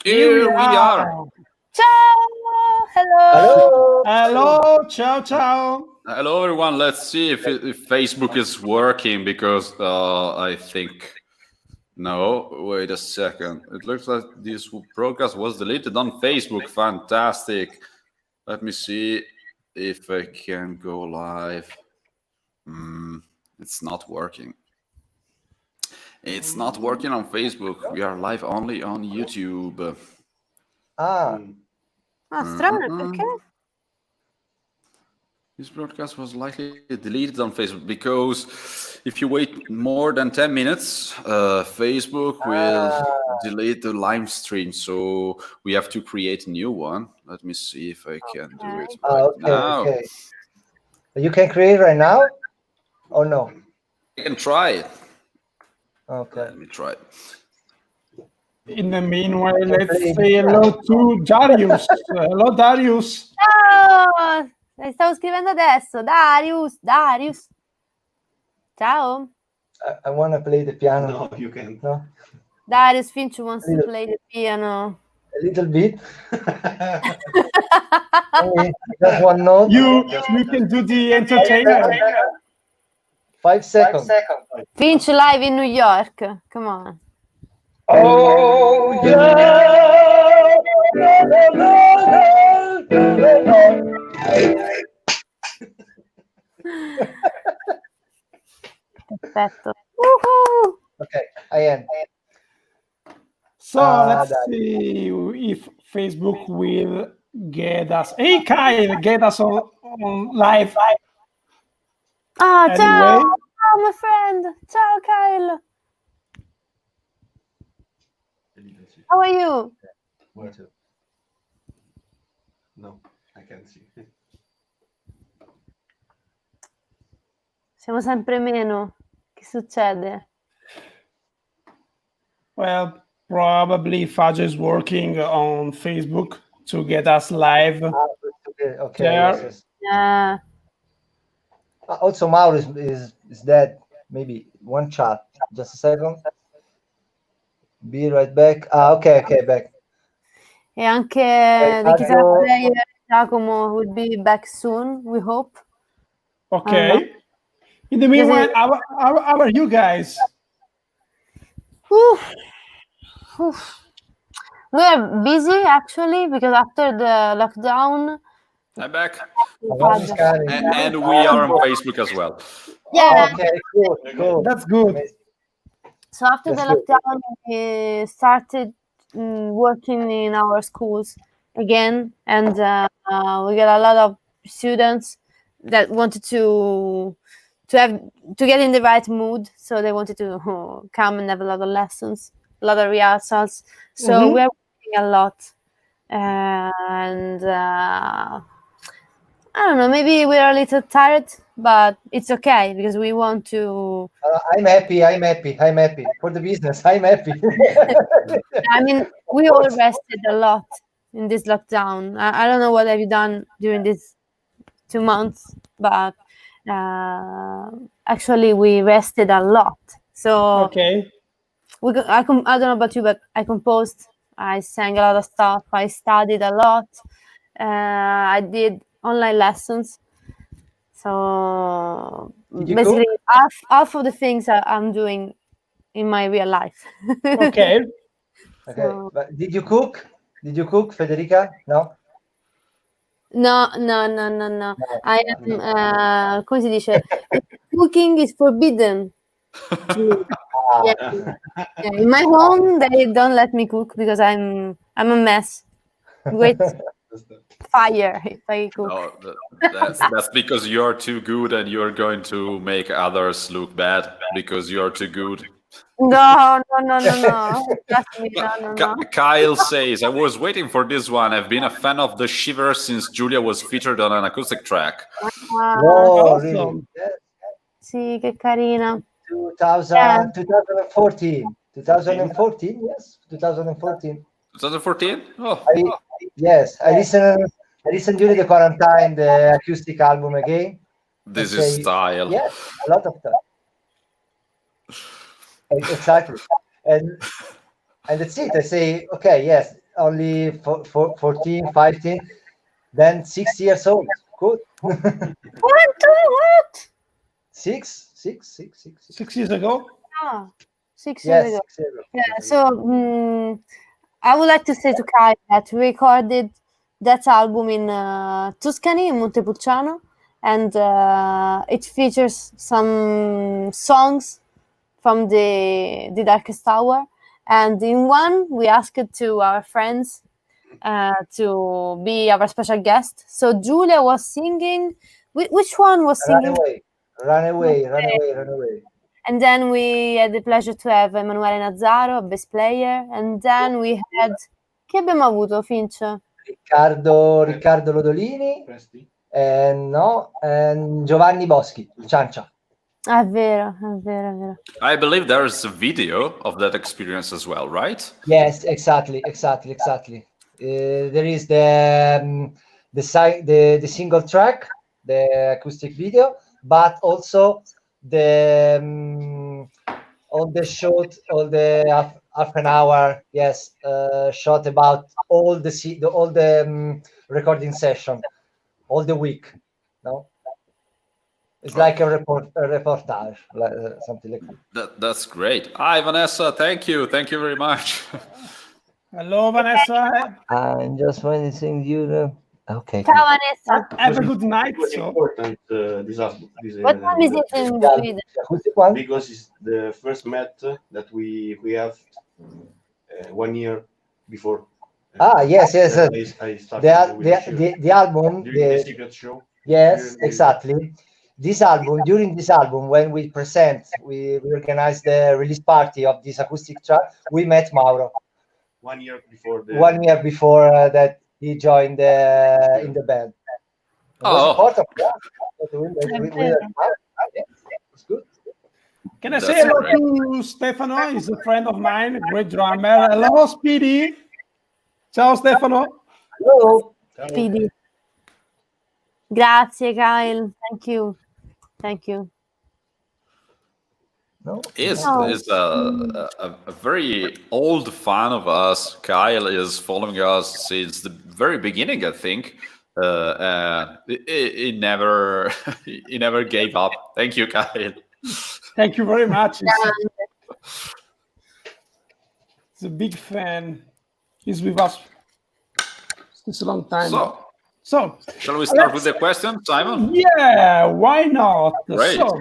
Here we are. Ciao! Hello. Hello, ciao. Hello, everyone. Let's see if Facebook is working because I think. No, wait a second. It looks like this broadcast was deleted on Facebook. Fantastic. Let me see if I can go live. It's not working. It's not working on Facebook. We are live only on YouTube. Strano, perché? This broadcast was likely deleted on Facebook because if you wait more than 10 minutes, Facebook will delete the live stream. So we have to create a new one. Let me see if I can do it now. Okay. You can create right now or no? I can try it. Okay. Let me try it. In the meanwhile, let's say hello to Darius. Hello, Darius. Ciao! Stavo scrivendo adesso. Darius. Ciao. I want to play the piano. No, you can't. No? Darius Finch wants to play the piano. A little bit. Just one note. You can do the entertainer. 5 seconds. Finch live in New York. Come on. Oh, Perfetto. Woohoo! Okay, I am. So let's see if Facebook will get us. Hey, Kyle, get us on live. Ah, Anyway. ciao! Ciao, my friend. Ciao, Kyle. How are you? Where to? No, I can't see. Siamo sempre meno. Che succede? Well, probably Fudge is working on Facebook to get us live. Okay. There. Yes. Yeah. Also, Mauro is dead. Maybe one chat. Just a second. Be right back. Okay, back. E anche di chissà player Giacomo will be back soon, we hope. Okay. In the meanwhile, how are you guys? We are busy actually because after the lockdown. I'm back. And we are on Facebook as well. Yeah. Okay, cool. That's good. So after the lockdown, we started working in our schools again, and we got a lot of students that wanted to get in the right mood. So they wanted to come and have a lot of lessons, a lot of rehearsals. So we're working a lot, and I don't know, maybe we're a little tired, but it's okay because we want to. I'm happy for the business. I'm happy. I mean, we all rested a lot in this lockdown. I don't know what have you done during these 2 months, but actually we rested a lot. So okay, I don't know about you, but I composed. I sang a lot of stuff. I studied a lot. I did online lessons. So basically, half of the things I'm doing in my real life. Okay. So, but did you cook, Federica? No. No. I am. Come si dice? Cooking is forbidden. Yeah. In my home, they don't let me cook because I'm a mess. With fire if I cook. No, that's because you're too good and you're going to make others look bad because you're too good. No. Trust me, no. Kyle says, I was waiting for this one. I've been a fan of the Shiver since Julia was featured on an acoustic track. Wow, really? Sì, che carina. 2014. 2014, yes. 2014. 2014? Oh. Yes, I listened during the quarantine the acoustic album again. This is style. Yes, a lot of time. Exactly. And that's it. I say, okay, yes, only 14, 15, then 6 years old. Good. What? Six. 6 years ago. Ah, 6 years Yes, ago. 6 years ago. Yeah. So I would like to say to Kai that we recorded that album in Tuscany, in Montepulciano, and it features some songs from the Darkest Hour. And in one, we asked to our friends to be our special guest. So Julia was singing. Which one was singing? Run away. And then we had the pleasure to have Emanuele Nazzaro, a bass player. And then we had... Chi abbiamo avuto, Finch? Riccardo Lodolini and Giovanni Boschi, Ciancia. È vero, è vero, è vero. I believe there is a video of that experience as well, right? Yes, exactly. There is the single track, the acoustic video, but also the all the half an hour, yes, shot about all the recording session, all the week, no? It's like a reportage, something like that. That's great. Hi, Vanessa. Thank you very much. Hello, Vanessa. I'm just waiting you. Okay. Ciao, Vanessa. Have a good night. It was So. important, this What time is it in Sweden? because it's the first met that we have 1 year before. Yes. I started The album, during the secret show. yes, exactly. During this album, when we organized the release party of this acoustic track, we met Mauro 1 year before. 1 year before that he joined in the band. It was important. It's good. Can I say hello to Stefano? He's a friend of mine, a great drummer. Hello, Speedy. Ciao, Stefano. Hello. Speedy. Grazie, Kyle. Thank you. No? Is a very old fan of us. Kyle is following us since the very beginning, I think. He never he never gave up. Thank you, Kyle. Thank you very much. He's a big fan. He's with us since a long time. So shall we start with the question, Simon? Yeah, why not? Great. So,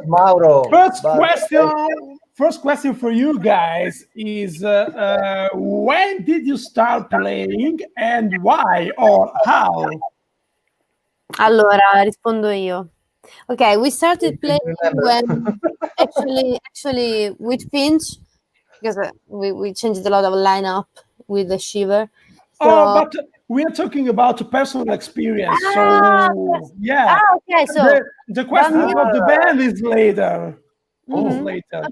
Mauro. First question for you guys is when did you start playing and why or how? Allora, rispondo io. Okay, we started playing when actually with Finch, because we changed a lot of lineup with the Shiver. So, but we are talking about a personal experience. So yeah. Okay. So the question about the band is later. Later.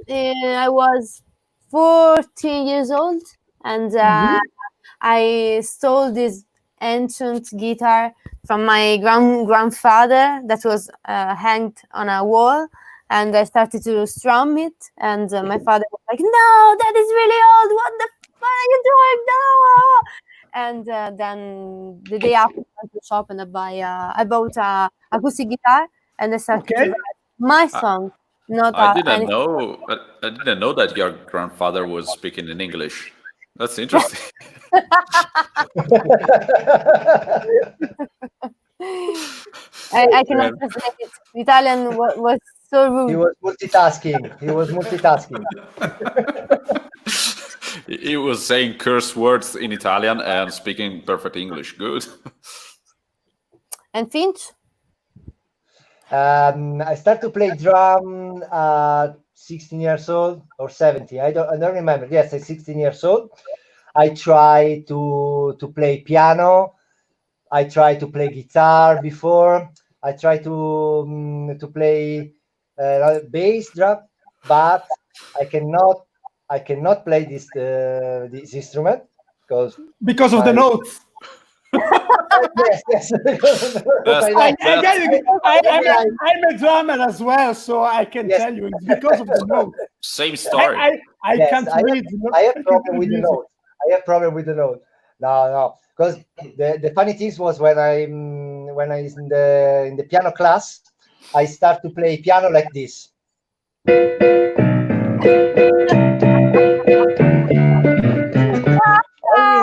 Okay. I was 14 years old, and I stole this ancient guitar from my grandfather that was hanged on a wall, and I started to strum it, and my father was like, "No, that is really old. What the fuck are you doing? No!" And then the day after, I went to the shop and I bought a acoustic guitar, and I started to write my song. I didn't know that your grandfather was speaking in English. That's interesting. I cannot translate it. Italian was so rude. He was multitasking. He was saying curse words in Italian and speaking perfect English. Good. And Finch? I started to play drum at 16 years old or 17. I don't remember. Yes, at 16 years old. I tried to play piano. I tried to play guitar before. I tried to play bass drum, but I cannot play this instrument because of the notes. Yes. I'm a drummer as well, so I can tell you it's because of the notes. Same story. I can't read. I have problem with the notes. I have problem with the note. No, because the funny thing was when I is in the piano class, I start to play piano like this. Only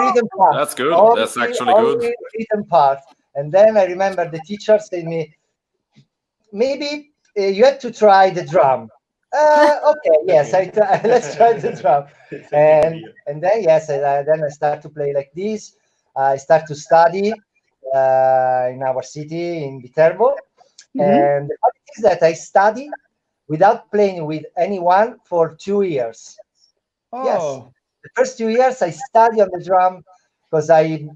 rhythm part. That's good. Only, That's actually good. only rhythm part. And then I remember the teacher saying me, maybe you have to try the drum. Okay, yes, let's try the drum. And then yes, then I start to play like this. I start to study in our city in Viterbo. And the funny thing is that I study without playing with anyone for 2 years. Oh. Yes, the first 2 years I study on the drum because I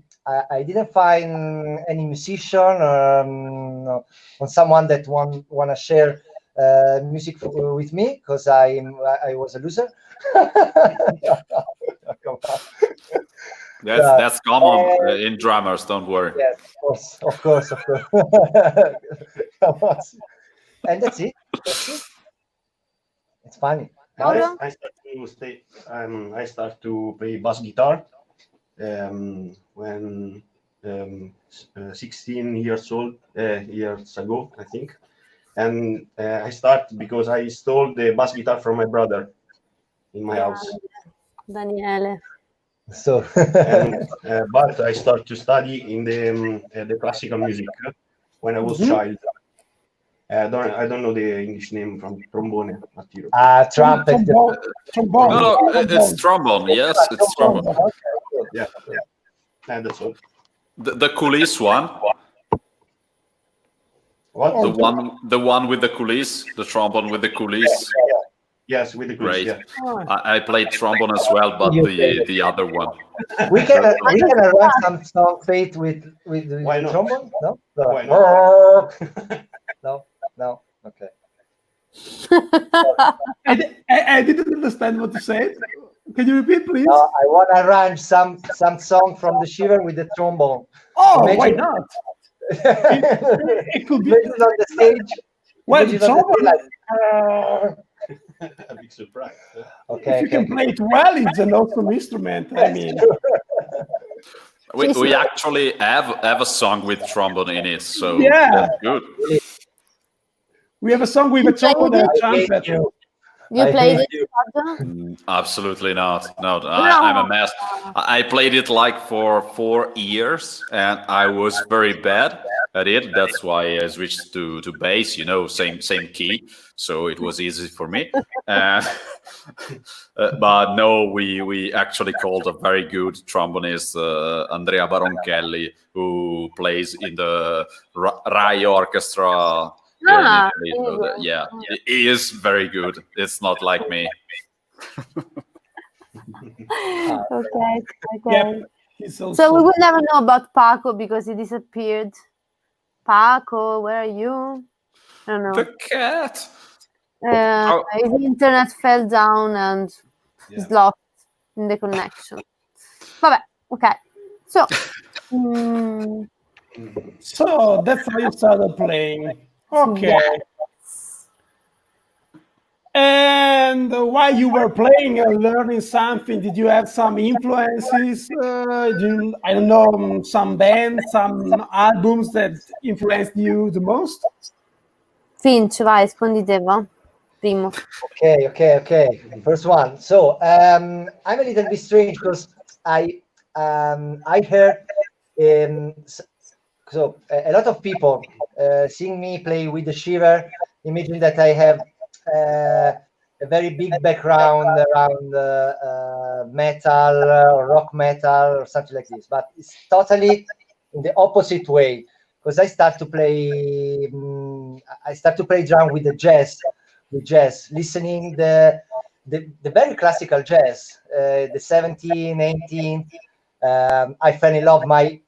didn't find any musician or someone that want to share music with me because I was a loser. That's common in drummers. Don't worry. Yes, of course. And that's it. It's funny. I start to play bass guitar when 16 years old years ago, I think. And I start because I stole the bass guitar from my brother in my house. Daniele. So, but I start to study in the classical music when I was child. I don't know the English name from trombone. trumpet. Trombone. No, it's trombone. Yes, it's trombone. Yeah, and that's all. The coulisse one. What? The one with the coulisse, the trombone with the coulisse. Yes, with the Great. yeah. I played trombone as well, but the other one. We can arrange some song fate with Why not? trombone. No, Why not? no. Okay. I didn't understand what you said. Can you repeat, please? I want to arrange some song from the Shiver with the trombone. Oh, Imagine- why not? It could be. Imagine on the stage. Well, imagine on the trombone, stage like, A big surprise. okay. if you can play it well, it's an awesome instrument. I mean, We actually have a song with trombone in it, so Yeah. that's good. we have a song with a trombone and a trumpet. You I played hate it, Sergio? Absolutely not. No, I'm a mess. I played it like for 4 years, and I was very bad at it. That's why I switched to bass. Same key, so it was easy for me. But no, we actually called a very good trombonist, Andrea Baronchelli, who plays in the Rai Orchestra. Ah, Yeah, he is very good. It's not like me. Okay. Yeah, he's also, So we will never know about Paco because he disappeared. Paco, where are you? I don't know. The cat. His internet fell down and he's lost in the connection. Vabbè, okay. So, so that's how you started playing. Okay. And while you were playing and learning something, did you have some influences? I don't know, some bands, some albums that influenced you the most? Finch, vai, rispondi te, va? Primo. Okay. First one. So I'm a little bit strange because I heard so a lot of people seeing me play with the Shiver, imagine that I have a very big background around metal or rock metal or something like this, but it's totally in the opposite way because I start to play drum with the jazz, listening the very classical jazz, the 17, 18. I fell in love. My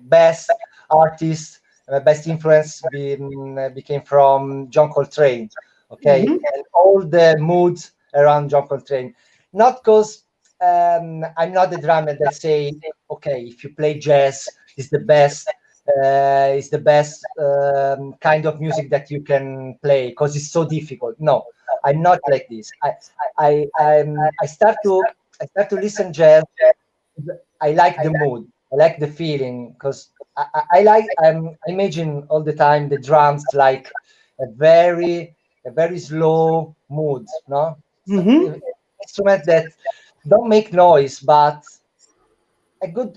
best artist, my best influence became from John Coltrane. Okay, and all the moods around John Coltrane. Not because I'm not the drummer that say, okay, if you play jazz, it's the best. is the best kind of music that you can play because it's so difficult. No, I'm not like this. I start to listen jazz. I like the mood. I like the feeling because I imagine all the time the drums like a very slow mood, no? Mhm. Instrument that don't make noise, but a good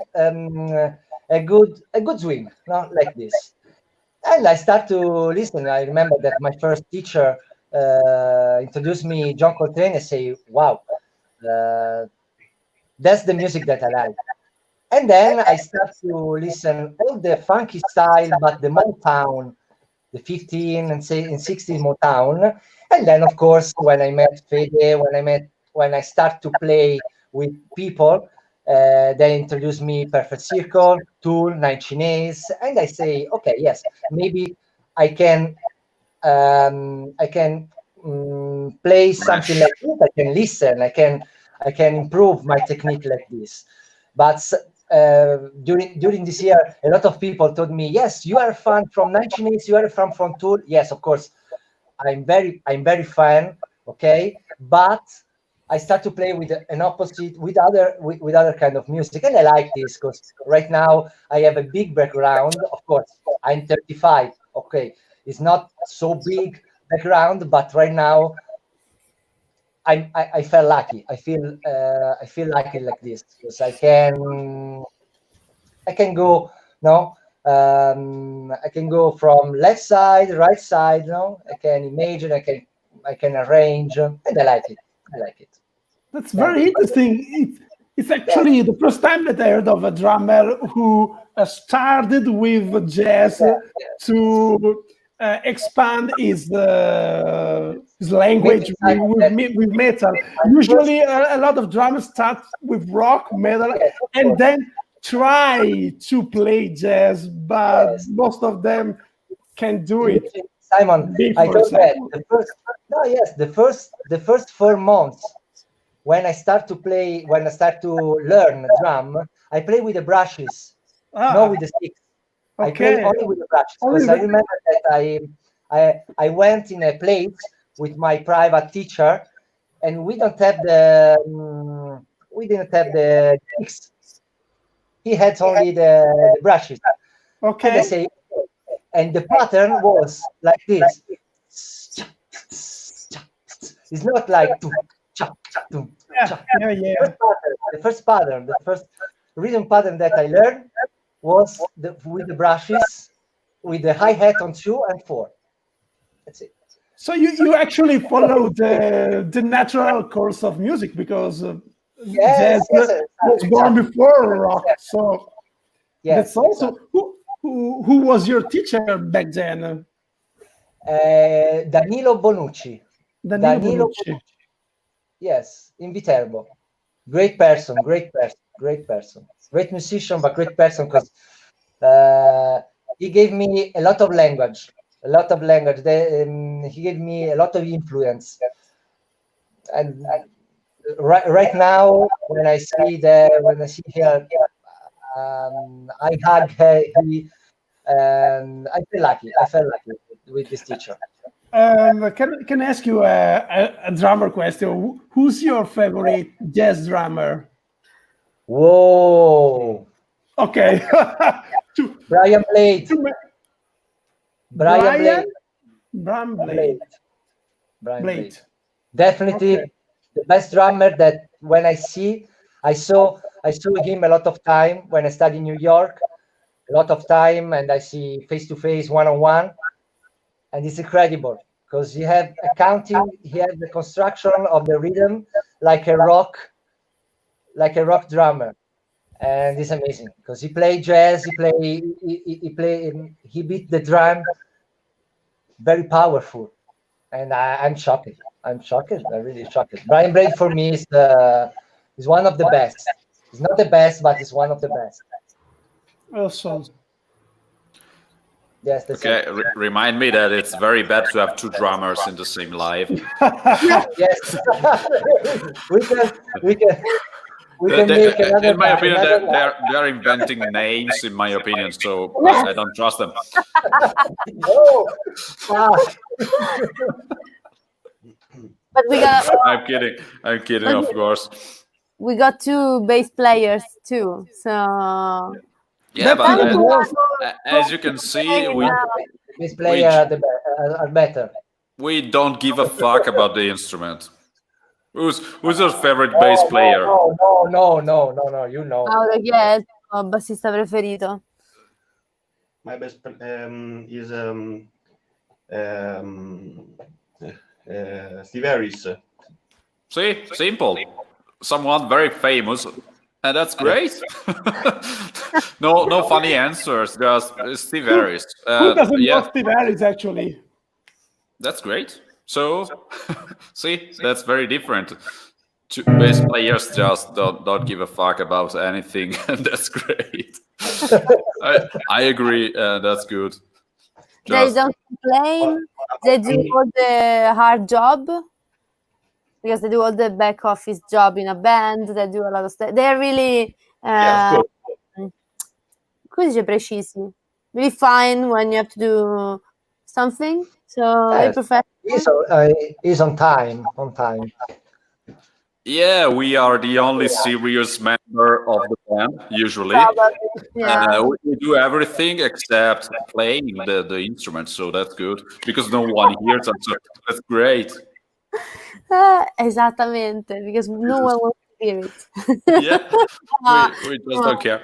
swing, no, like this. And I start to listen. I remember that my first teacher introduced me John Coltrane and say, "Wow, that's the music that I like." And then I start to listen all the funky style, but the Motown, the 15 and 16 Motown. And then, of course, when I met Fede, when I start to play with people, they introduce me Perfect Circle, Tool, Nine Inch Nails, and I say, okay, yes, maybe I can play something like this. I can listen. I can improve my technique like this. But during this year, a lot of people told me, "Yes, you are a fan from 1980s. You are a fan from Tool." Yes, of course, I'm very fan. Okay, but I start to play with an opposite, with other kind of music, and I like this because right now I have a big background. Of course, I'm 35. Okay, it's not so big background, but right now I felt lucky. I feel lucky like this because I can go I can go from left side, right side. I can imagine. I can arrange, and I like it. That's very interesting. It's actually the first time that I heard of a drummer who started with jazz to expand his language with metal. Usually, a lot of drummers start with rock, metal, and then try to play jazz, but most of them can't do it. Simon, I told that the first 4 months when I start to learn drum, I play with the brushes, not with the sticks. I play only with the brushes because I remember that I went in a place with my private teacher, and we didn't have the sticks. He had only the brushes. Okay. And I say, and the pattern was like this. It's not like The first rhythm pattern that I learned was with the brushes, with the hi-hat on 2 and 4. That's it. So you actually followed the natural course of music because jazz was born before rock. So that's also who was your teacher back then? Danilo Bonucci. Danilo Bonucci. Yes, in Viterbo. Great person. Great musician, but great person because he gave me a lot of language. He gave me a lot of influence. And right now, when I see here, I hug him. I feel lucky. With this teacher. Can I ask you a drummer question? Who's your favorite jazz drummer? Whoa. Okay. Brian Blade. Brian Blade. Definitely the best drummer that when I saw him a lot of time when I studied in New York, a lot of time, and I see face to face, one-on-one, and it's incredible because he have accounting, he has the construction of the rhythm like a rock drummer, and it's amazing because he play jazz, he beat the drum very powerful, and I'm shocked. I'm really shocked. Brian Blade for me is one of the best. He's not the best, but he's one of the best. Awesome. Yes. Okay. Remind me that it's very bad to have 2 drummers in the same live. Yes. we can. We can make another. In my opinion, another they're inventing names. In my opinion, so I don't trust them. No. But we got. I'm kidding. I'm kidding, of course. We got 2 bass players too. So Yeah, That's but even worse. as you can see, This player are better. we don't give a fuck about the instrument. Who's your favorite bass player? No. You know. Mauro, chi è il tuo bassista preferito? My best is Steve Harris. See, simple. Someone very famous, and that's great. no funny answers. Just Steve Harris. Who doesn't yeah, know Steve Harris, actually? that's great. So, see, that's very different. Bass players just don't give a fuck about anything, and that's great. I agree. That's good. They don't complain. They do all the hard job because they do all the back office job in a band. They do a lot of stuff. They're really Yeah, come si dice, precisi. Really fine when you have to do something. So they prefer. He's on time. On time. Yeah, we are the only serious member of the band, usually. Yeah. We do everything except playing the instrument, so that's good, because no one hears us, so that's great. Esattamente, because no one wants to hear it. Yeah, we just don't care.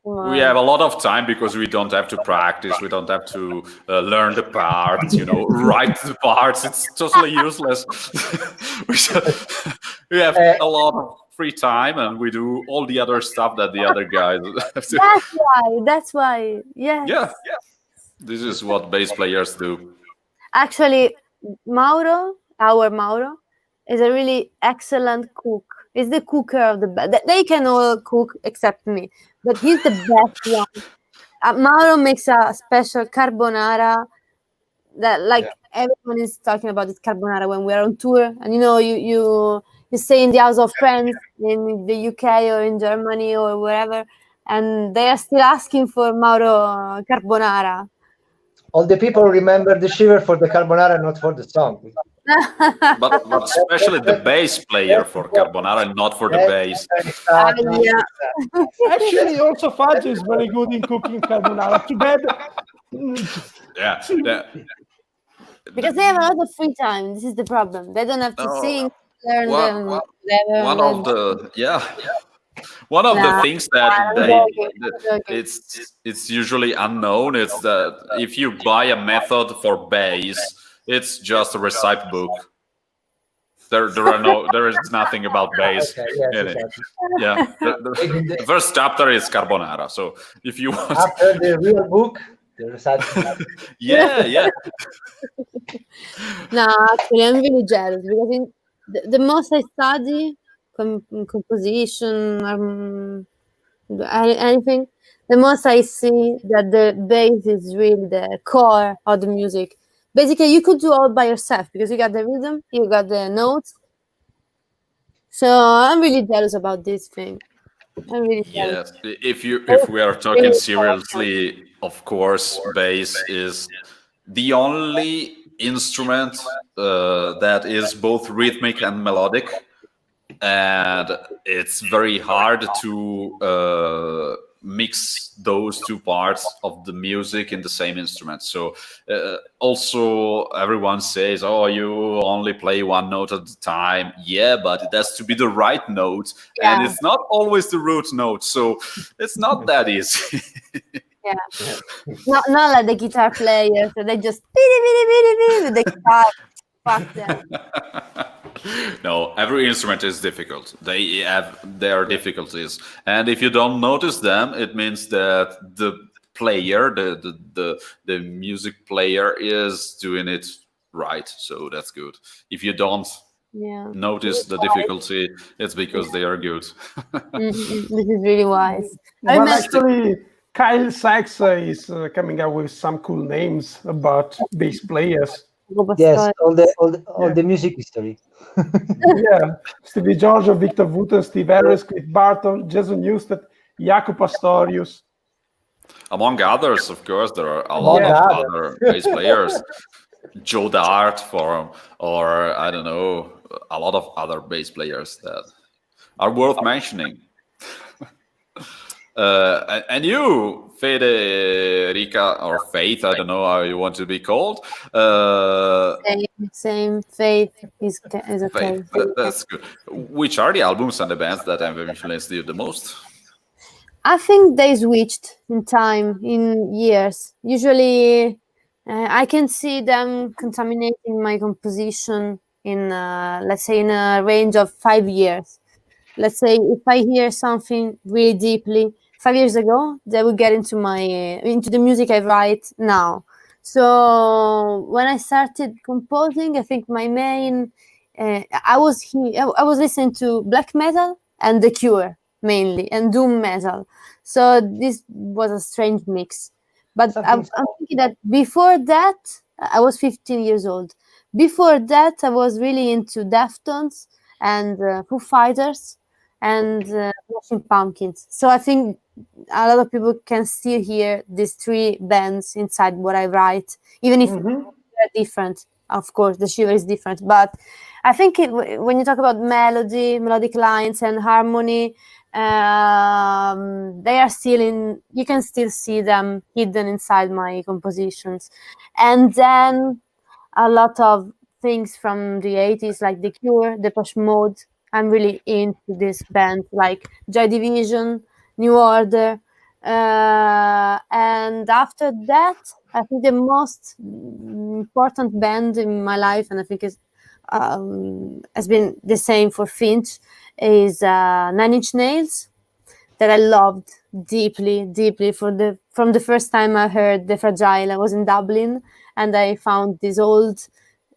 We have a lot of time because we don't have to practice. We don't have to learn the parts, write the parts. It's totally useless. we have a lot of free time, and we do all the other stuff that the other guys have to. That's why. Yes. Yeah. This is what bass players do. Actually, our Mauro, is a really excellent cook. He's the cooker of the band. They can all cook except me, but he's the best one. Mauro makes a special carbonara that, everyone is talking about this carbonara when we're on tour, and you stay in the house of friends in the UK or in Germany or wherever, and they are still asking for Mauro carbonara. All the people remember the Shiver for the carbonara, not for the song. but especially the bass player for carbonara, not for the bass. Actually, also Fazio is very good in cooking carbonara. Too bad. Yeah. Because they have a lot of free time. This is the problem. They don't have to sing, learn them. One of the things that it's usually unknown is that if you buy a method for bass, it's just a recipe book. There is nothing about bass in it. Yeah, the first chapter is carbonara. So if you want after the real book, the recipe. yeah. No, actually, I'm really jealous because the most I study composition, anything, the most I see that the bass is really the core of the music. Basically, you could do all by yourself because you got the rhythm, you got the notes. So I'm really jealous about this thing. I'm really jealous. Yes, if we are talking seriously, of course, bass is the only instrument that is both rhythmic and melodic, and it's very hard to mix those two parts of the music in the same instrument. So also everyone says, oh, you only play one note at a time. Yeah, but it has to be the right note, and it's not always the root note, so it's not that easy. Yeah, not like the guitar players. So they just with the guitar. Fuck them. No, every instrument is difficult. They have their difficulties, and if you don't notice them, it means that the player, the music player, is doing it right. So that's good. If you don't notice the difficulty, it's because they are good. This is really wise. Well, actually, Kyle Sachs is coming up with some cool names about bass players. Yes, all the music history. Yeah, Stevie Giorgio, Victor Wooten, Steve Harris, Cliff Barton, Jason Newsted, Jaco Pastorius. Among others, of course, there are a Among lot of others. other bass players. Joe Dart or I don't know, a lot of other bass players that are worth mentioning. And you, Federica, or Faith, I don't know how you want to be called. Same. Faith is okay. Faith, that's good. Which are the albums and the bands that have influenced you the most? I think they switched in time, in years. Usually, I can see them contaminating my composition in, let's say, in a range of 5 years. Let's say if I hear something really deeply 5 years ago, they will get into the music I write now. So when I started composing, I think my main, I was listening to black metal and The Cure mainly, and doom metal. So this was a strange mix. But I'm thinking that before that, I was 15 years old. Before that, I was really into Deftones and Foo Fighters and Smashing Pumpkins. So I think a lot of people can still hear these three bands inside what I write, even if they're different. Of course, the Shiver is different, but I think when you talk about melodic lines and harmony, they are still in. You can still see them hidden inside my compositions, and then a lot of things from the 80s, like The Cure, Depeche Mode. I'm really into this band, like Joy Division, New Order. And after that, I think the most important band in my life, and I think has been the same for Finch, is Nine Inch Nails, that I loved deeply from the first time I heard The Fragile. I was in Dublin and I found this old,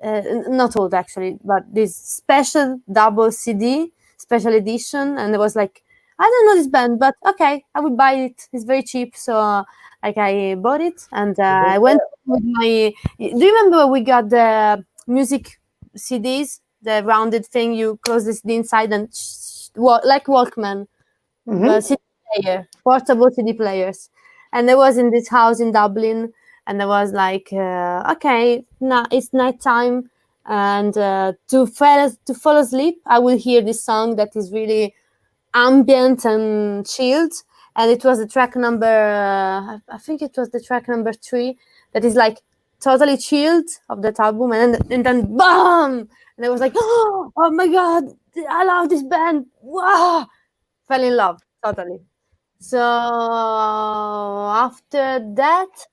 not old actually, but this special double CD, special edition, and it was like, I don't know this band, but okay, I would buy it. It's very cheap, so like I bought it, and I went with my. Do you remember when we got the music CDs, the rounded thing? You close the CD inside and like Walkman, CD player, portable CD players, and I was in this house in Dublin. And I was like, okay, now it's night time, and to fall asleep, I will hear this song that is really ambient and chilled. And it was the track number, I think it was the track number 3, that is like totally chilled of that album. And then BAM! And I was like, oh my God, I love this band. Wow! Fell in love, totally. So after that,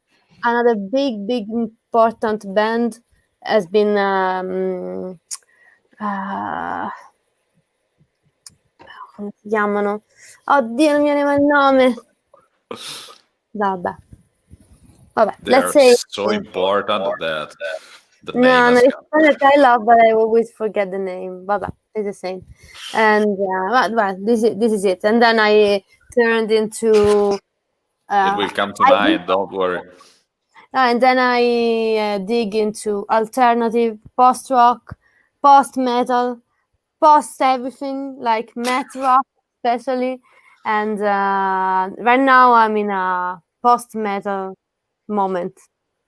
another big important band has been come si chiamano? Oddio, non mi viene il nome. Vabbè, let's say so important that the no, name it's one that I love, but I always forget the name. Vabbè, it's the same. And well, this is it. And then I turned into it will come tonight, don't worry. And then I dig into alternative, post-rock, post-metal, post-everything, like math rock especially. And right now I'm in a post-metal moment.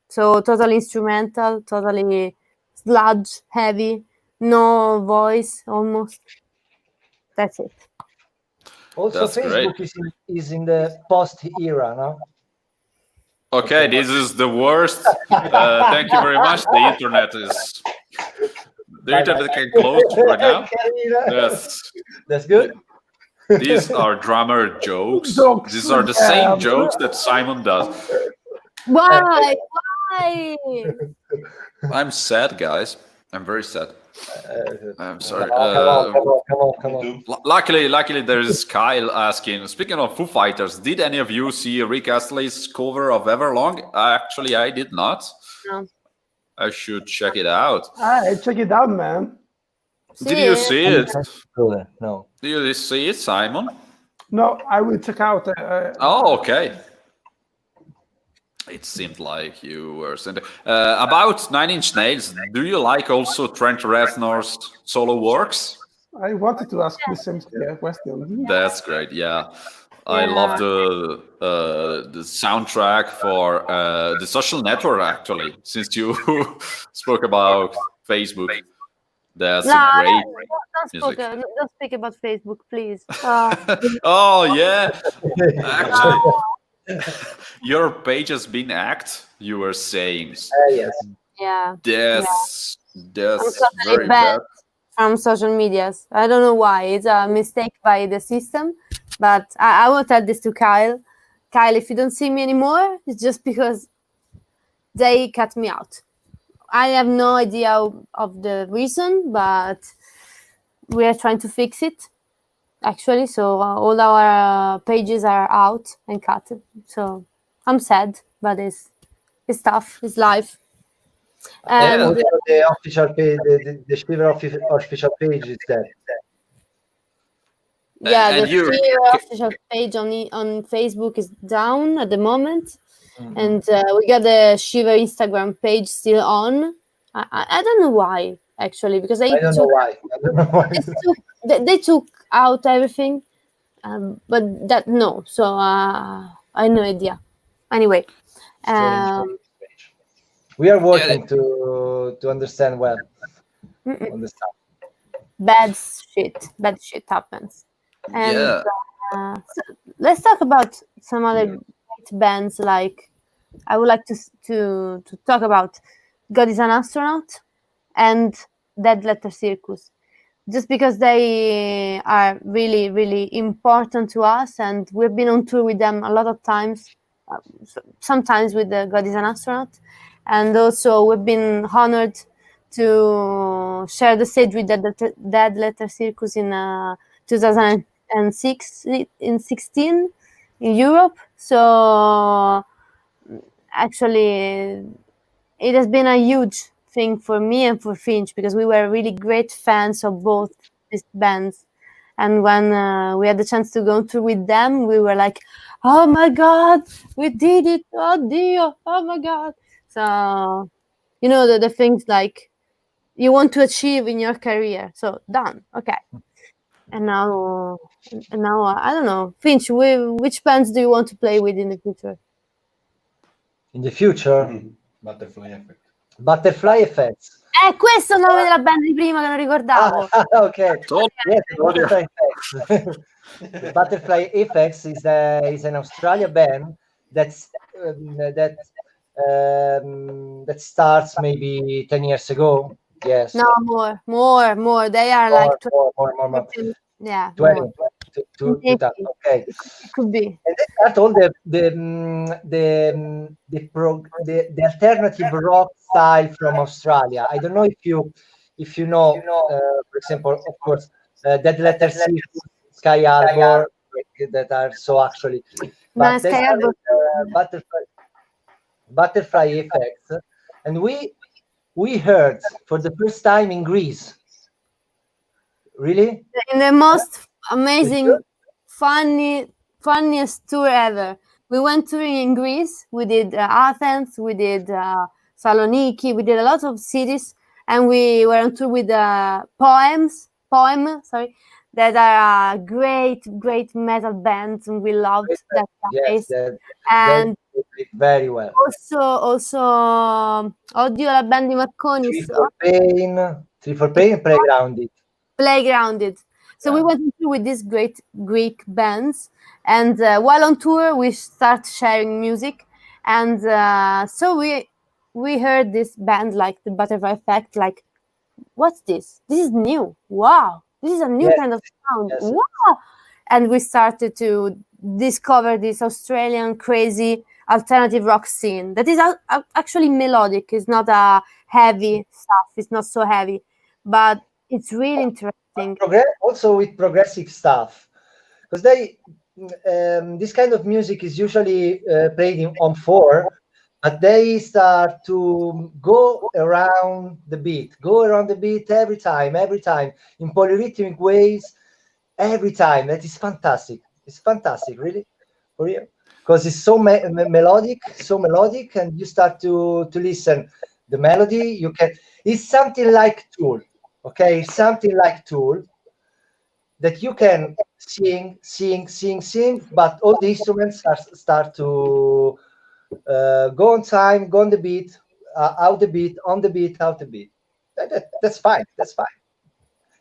So totally instrumental, totally sludge heavy, no voice almost. That's it. Also, That's Facebook is in the post era, no? Okay, this is the worst. Thank you very much. The internet can close right now. That's good. These are drummer jokes. These are the same jokes that Simon does. Why? I'm sad, guys. I'm very sad. I'm sorry. Come on. Luckily, there is Kyle asking. Speaking of Foo Fighters, did any of you see Rick Astley's cover of Everlong? Actually, I did not. No. I should check it out. Check it out, man. Did you see it? No. Did you see it, Simon? No, I will check out. Oh, okay. It seemed like you were saying about Nine Inch Nails. Do you like also Trent Reznor's solo works? I wanted to ask the same question. That's great. Yeah, I love the soundtrack for the Social Network. Actually, since you spoke about Facebook, that's a great music. Don't speak about Facebook, please. Oh yeah, actually, your page has been hacked. You were saying Yes. Yeah. that's totally very bad bad. from social medias. I don't know why. It's a mistake by the system, but I will tell this to Kyle. Kyle, if you don't see me anymore, it's just because they cut me out. I have no idea of the reason, but we are trying to fix it, actually. So all our pages are out and cut. So I'm sad, but it's tough. It's life. And And also the official page, the Shiver official page is there. yeah, And the you- Shiver official page on Facebook is down at the moment, and we got the Shiver Instagram page still on. I don't know why, actually, because I don't know why. I don't know why. they took out everything, but that no. So I have no idea. Anyway, We are working to understand well on the stuff. bad shit happens. And Yeah. so let's talk about some other great bands. Like I would like to talk about God is an Astronaut and Dead Letter Circus, just because they are really, really important to us, and we've been on tour with them a lot of times, sometimes with the God is an Astronaut, and also we've been honored to share the stage with Dead Letter Circus in 2016 in Europe. So actually, it has been a huge thing for me and for Finch, because we were really great fans of both these bands. And when we had the chance to go through with them, we were like, oh my God, we did it. Oh dear. Oh my God. So, you know, the things like you want to achieve in your career. So done. Okay. And now I don't know. Finch, which bands do you want to play with in the future? In the future, Butterfly Effect. Butterfly Effects. Questo è il nome della band di prima che non ricordavo. Okay. Told- Yes, Butterfly Effects. Butterfly Effects is an Australian band that starts maybe 10 years ago. Yes. No, more. They are like more. yeah, 20, more. 2000. Okay. It could be. And they start all the alternative rock style from Australia. I don't know if you know, for example, of course, Dead Letter Circus, Sky Arbor, that are so actually. But they Sky Arbor. started, Butterfly Effects, and we heard for the first time in Greece. Really? In the most amazing, funniest tour ever. We went touring in Greece. We did Athens. We did Saloniki. We did a lot of cities, and we were on tour with that are great metal bands, and we loved that Yes, place. And very well. also Oddio la band di Marconi. Three for Pain, Playgrounded. So we went through with these great Greek bands, and while on tour, we start sharing music, and so we heard this band like the Butterfly Effect. Like, what's this? This is new. Wow, this is a new kind of sound. Yes. Wow, and we started to discover this Australian crazy alternative rock scene that is actually melodic. It's not a heavy stuff. It's not so heavy, but it's really interesting. Also with progressive stuff, because this kind of music is usually played on 4, but they start to go around the beat every time in polyrhythmic ways every time. That is fantastic. It's fantastic, really, for you. because it's so melodic, and you start to listen the melody. You can. It's something like Tool, okay? It's something like Tool that you can sing, but all the instruments start to go on time, go on the beat, out the beat, on the beat, out the beat. That's fine. That's fine.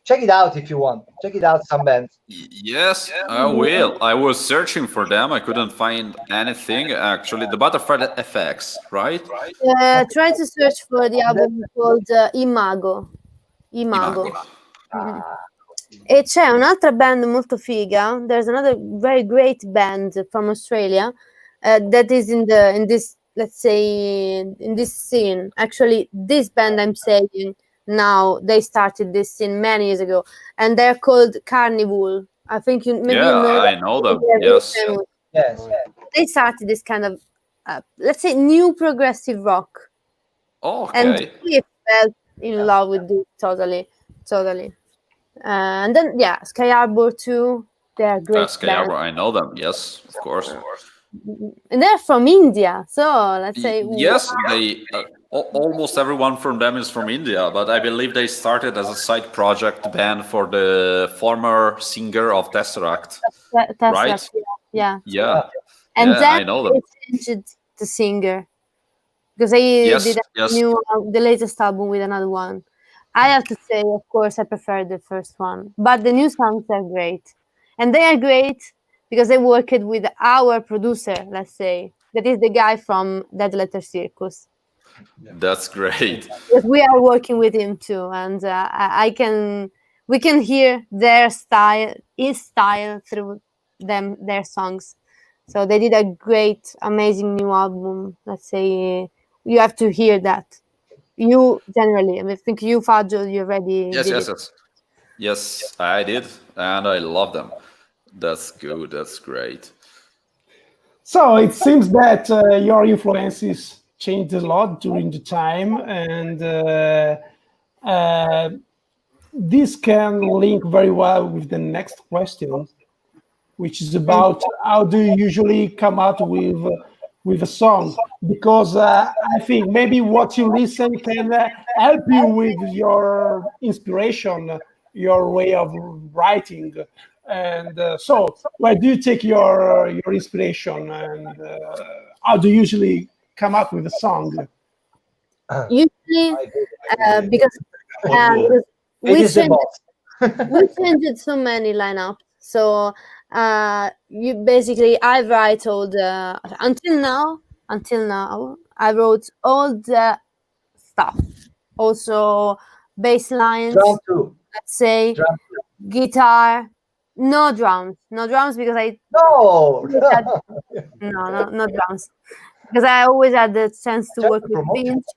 Check it out if you want. Check it out, some bands. Yes, I will. I was searching for them. I couldn't find anything. Actually, the Butterfly FX, right? Try to search for the album called Imago. Imago. Mhm. E c'è un'altra band molto figa. There's another very great band from Australia that is in this, let's say, in this scene. Actually, this band I'm saying now, they started this scene many years ago, and they're called Carnival. I think you maybe Yeah, you know. I know them. They're very Yes. famous. Yes. They started this kind of, let's say, new progressive rock, and Okay. we fell in love with it totally. And then Sky Harbor too. They're great Sky band. Harbor, I know them. Yes, of course. And they're from India, so let's say Yes, they almost everyone from them is from India, but I believe they started as a side project band for the former singer of Tesseract. Right? Yeah. Yeah. And Yeah, then I know them. they changed the singer because they Yes, did yes. the latest album with another one. I have to say, of course, I prefer the first one, but the new songs are great, and they are great because they worked with our producer. Let's say that is the guy from Dead Letter Circus. That's great. Because we are working with him too, and we can hear his style through their songs. So they did a great, amazing new album. Let's say you have to hear that. You generally, I think you, Fabio, you already Yes, did yes, it. yes. Yes, I did, and I love them. That's good. That's great. So it seems that your influences changed a lot during the time, and this can link very well with the next question, which is about how do you usually come out with a song? Because I think maybe what you listen can help you with your inspiration, your way of writing. And so, where do you take your inspiration, and how do you usually come up with a song? Usually, because It is the boss. we changed so many lineups. So you basically, I write all the until now. I wrote all the stuff. Also, bass lines. Drum too. Let's say Drum. guitar. No drums because I No. no drums because I always had the chance to work with Vince,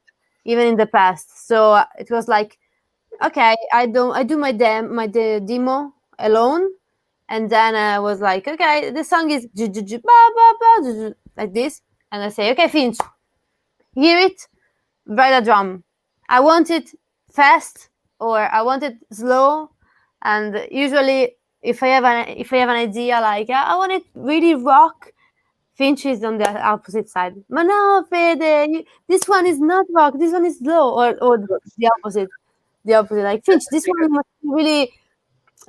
even in the past. So it was like, okay, I do my demo alone, and then I was like, okay, the song is like this, and I say, okay, Finch, hear it, write a drum. I want it fast or I want it slow, and usually if I have an idea like I want it really rock, Finch is on the opposite side. But no, Fede, this one is not rock. This one is slow, or the opposite. Like Finch, this one must be really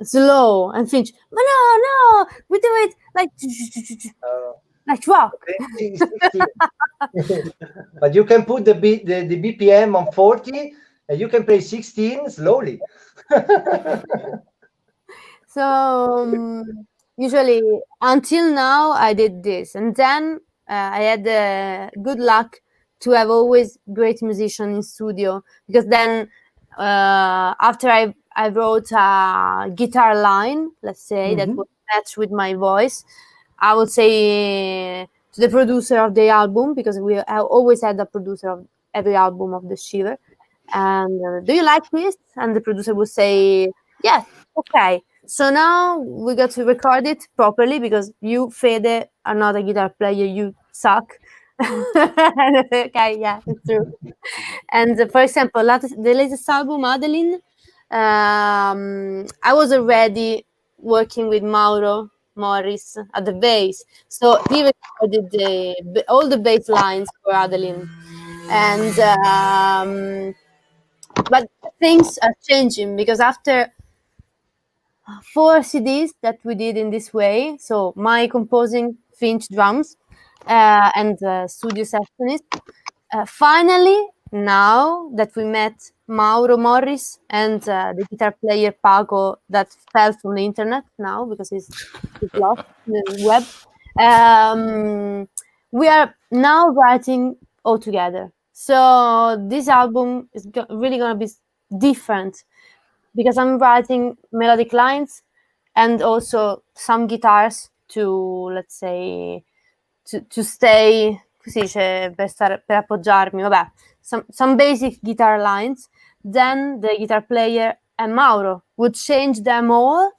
slow, and Finch. But no, we do it like rock. But you can put the BPM on 40, and you can play 16 slowly. So usually until now I did this, and then I had good luck to have always great musician in studio, because then after I wrote a guitar line, let's say, that would match with my voice, I would say to the producer of the album, because I always had a producer of every album of the Shiver, and do you like this? And the producer would say, yes, okay. So now we got to record it properly, because you, Fede, are not a guitar player. You suck. Okay, yeah, it's true. And for example, the latest album, Adeline, I was already working with Mauro Morris at the bass. So he recorded all the bass lines for Adeline. And but things are changing because after 4 CDs that we did in this way, so my composing, Finch drums, and studio sessionist, finally, now that we met Mauro Morris and the guitar player Paco that fell from the internet now because he's lost in the web, we are now writing all together. So this album is really going to be different because I'm writing melodic lines and also some guitars to, let's say, to stay, così dice, per appoggiarmi, vabbè, some basic guitar lines. Then the guitar player and Mauro would change them all,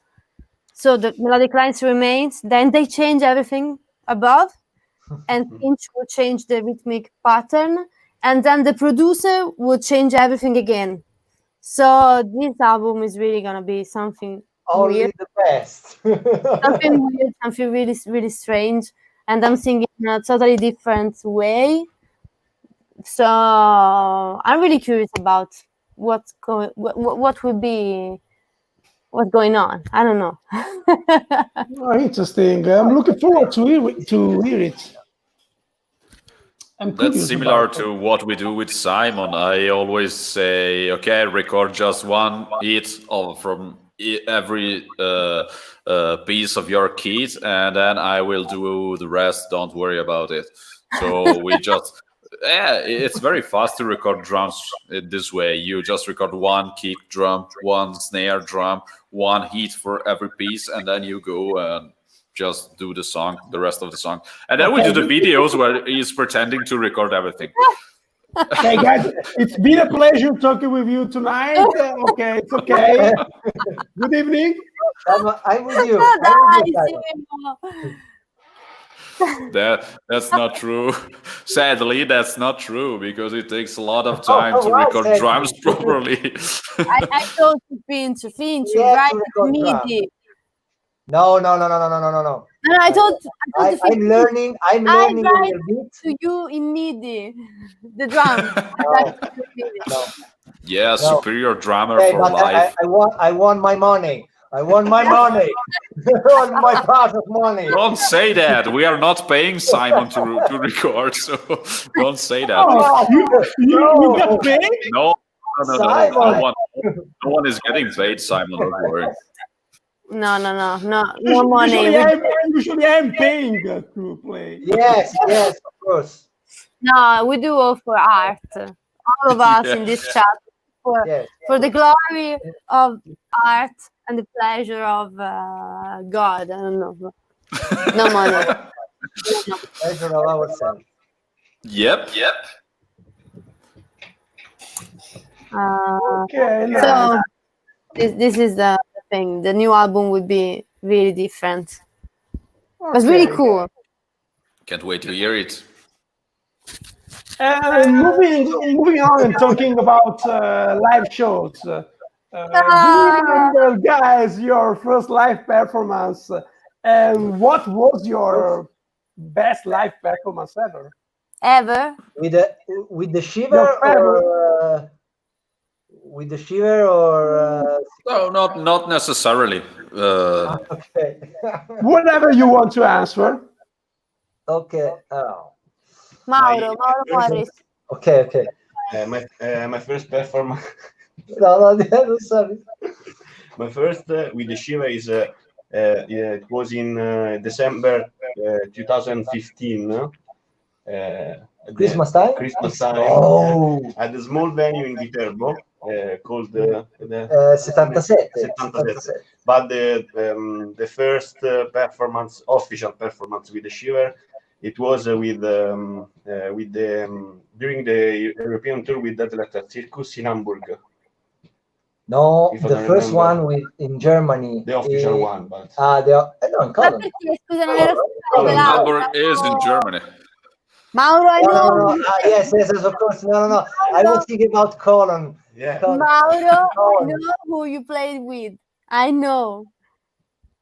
so the melodic lines remains. Then they change everything above, and Finch would change the rhythmic pattern, and then the producer would change everything again. So this album is really gonna be something Only weird. the best. Something weird, something really, really strange, and I'm singing in a totally different way. So I'm really curious about what will be, what's going on. I don't know. Oh, interesting. I'm looking forward to hear it. That's similar to what we do with Simon. I always say, okay, record just one hit from every piece of your kit, and then I will do the rest. Don't worry about it. So we just, it's very fast to record drums this way. You just record one kick drum, one snare drum, one hit for every piece, and then you go and just do the song, the rest of the song. And then we do the videos where he's pretending to record everything. Okay, guys, it's been a pleasure talking with you tonight. Okay, it's okay. Good evening. I'm with you. That's not true. Sadly, that's not true because it takes a lot of time to record drums properly. I told Finch, right? MIDI. No. No, I told I'm learning a little bit. To you in MIDI, the drum. No. Yeah, superior drummer for life. I want my money. I want my money. I want my part of money. Don't say that. We are not paying Simon to record, so don't say that. Oh, you got paid? No. No one is getting paid, Simon. Don't worry. No money. Usually I'm paying to play. Yes, of course. No, we do all for art. All of us in this chat for the glory of art and the pleasure of God. I don't know. No money. Pleasure of ourselves. Yep. Okay. So this is the thing. The new album will be really different. It's really cool. Can't wait to hear it. And moving on and talking about live shows. Do you remember, guys, your first live performance? And what was your best live performance ever? With the Shiver or with the Shiver or No, not necessarily. okay. Whatever you want to answer. Okay. Oh. Mauro Morris. Okay. My first performance. No, sorry. My first with the Shiver is it was in December 2015. Christmas time. Oh. At a small venue in Viterbo called the 77. But the first official performance with the Shiver, it was with the during the European tour with Deadlight Circus in Hamburg. No, the first one in Germany. The official one, but in Cologne. Hamburg is in Germany. Mauro, I know. No. Yes, of course. No. I was thinking about Cologne. Yeah. Mauro, I know who you played with. I know.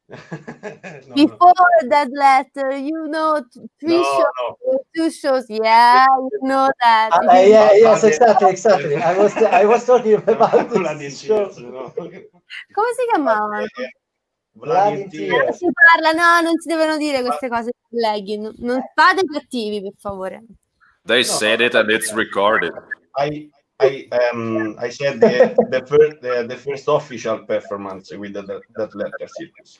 No, Before that letter, you know, three no, shows, no. 2 shows. Yeah, you know that. Yeah, yes, But exactly. I was talking about Blood in this show. Tears, no? Come si chiamavano? Blood in Tears. Si parla, no, non si devono dire queste cose, colleghi. Non fate cattivi, per favore. They said it and it's recorded. I said the first official performance with that letter circus,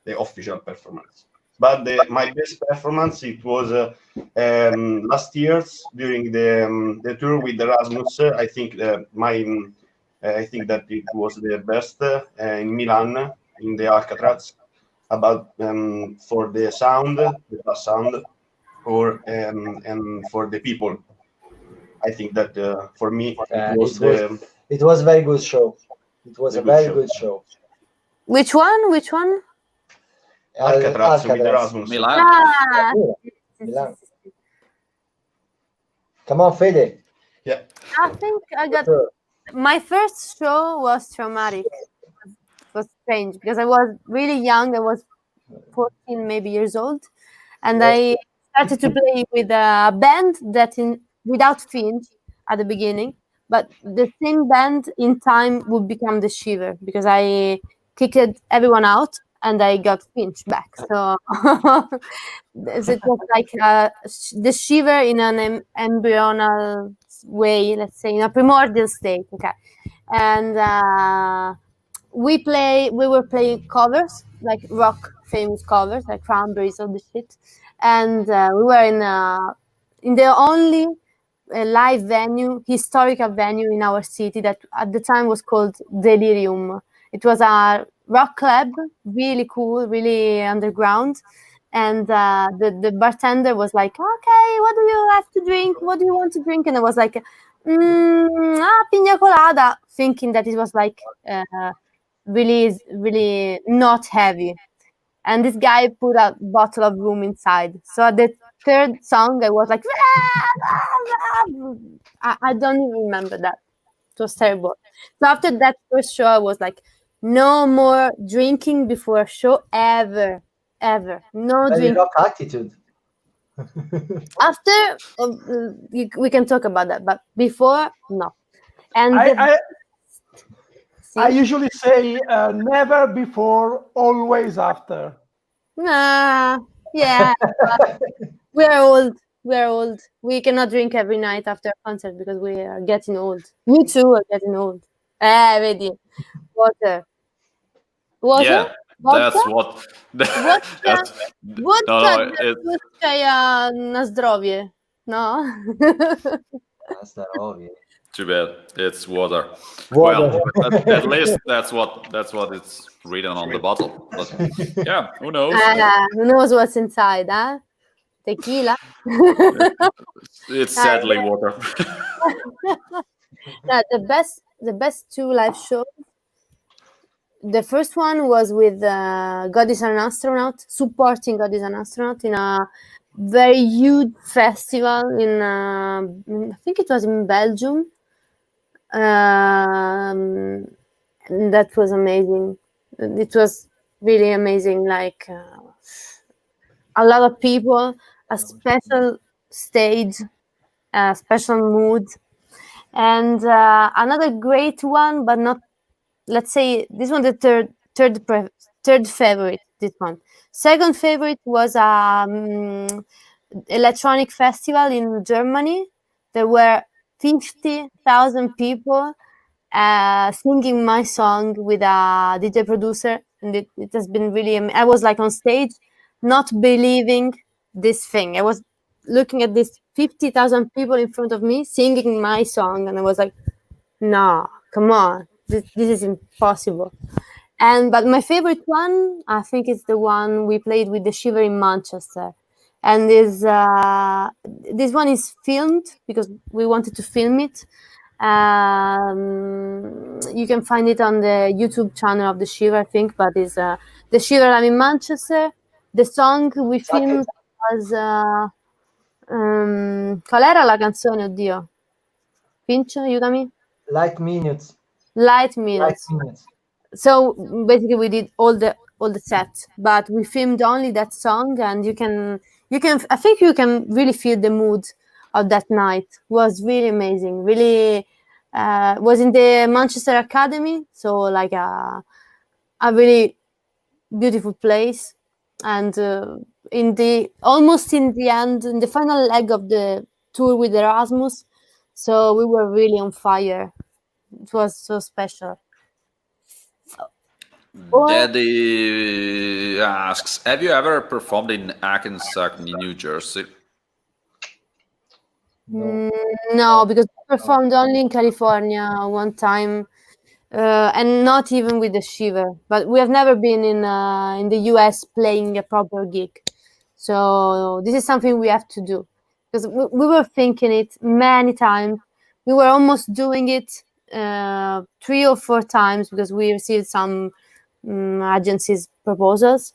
the official performance. But my best performance it was last year's during the tour with Erasmus. I think I think that it was the best in Milan in the Alcatraz about for the sound, the bass sound, or and for the people. I think that for me it was a very good show. It was a very good show. Which one? Which one? Alcatraz with Erasmus. Milan. Ah, Milan. Come on, Fede. Yeah. I think I got my first show was traumatic. It was strange because I was really young. I was 14 maybe years old, and I started to play with a band that without Finch at the beginning, but the same band in time would become the Shiver because I kicked everyone out and I got Finch back. So it was like the Shiver in an embryonal way, let's say, in a primordial state. Okay, and we were playing covers, like rock famous covers, like Cranberries, all the shit, and we were in the only live venue, historical venue in our city that at the time was called Delirium. It was a rock club, really cool, really underground, and the bartender was like, "Okay, what do you have to drink? What do you want to drink?" And I was like, "Pina colada," thinking that it was like really not heavy. And this guy put a bottle of rum inside. So at the third song, I was like, I don't even remember that. It was terrible. So after that first show, I was like, no more drinking before a show ever. No Very drinking. rock attitude. After, we can talk about that, but before, no. And I usually say never before, always after. Yeah, we're old. We're old. We cannot drink every night after a concert because we are getting old. You too are getting old. Vedi. Water. Yeah, Vodka? that's what. That's, Vodka no, it, na zdrowie. No. That's not obvious. too bad. It's water. Water. Well, at least that's what it's written on the bottle. But yeah, who knows? Who knows what's inside, huh? Tequila. It's sadly water. The best 2 live shows. The first one was with God is an Astronaut, supporting God is an Astronaut in a very huge festival in I think it was in Belgium. That was amazing. It was really amazing. Like a lot of people, a special stage, a special mood, and another great one, but not. Let's say this one, the third favorite. This one, second favorite was electronic festival in Germany. There were 50,000 people singing my song with a DJ producer, and it has been really. I was like on stage, not believing this thing. I was looking at these 50,000 people in front of me singing my song, and I was like, "No, come on, this is impossible." But my favorite one, I think, is the one we played with the Shiver in Manchester. And this one is filmed because we wanted to film it. You can find it on the YouTube channel of the Shiver, I think, but it's the Shiver I'm in Manchester. The song we filmed was qual era la canzone, oddio? Finch, aiutami. Light minutes. Light minutes. So basically we did all the all the set, but we filmed only that song, and you can I think you can really feel the mood of that night. It was really amazing. Really was in the Manchester Academy, so like a really beautiful place. And almost in the end, in the final leg of the tour with Erasmus, so we were really on fire. It was so special. Daddy asks, have you ever performed in Hackensack, New Jersey? No, because we performed only in California one time, and not even with the Shiver. But we have never been in the US playing a proper gig. So this is something we have to do, because we were thinking it many times. We were almost doing it 3 or 4 times, because we received some agencies' proposals,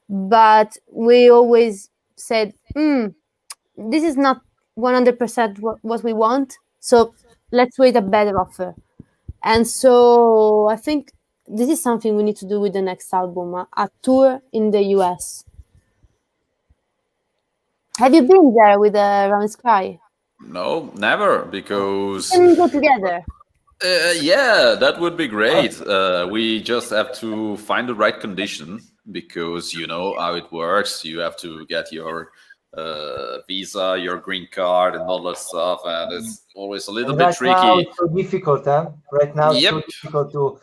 but we always said, this is not 100% what we want, so let's wait a better offer. And so I think this is something we need to do with the next album, a tour in the US. Have you been there with Ravenscry? No, never, because... We can go together. Yeah, that would be great. We just have to find the right condition, because you know how it works. You have to get your visa, your green card, and all that stuff, and it's always a little bit tricky. Now it's so difficult, huh? Right now it's so difficult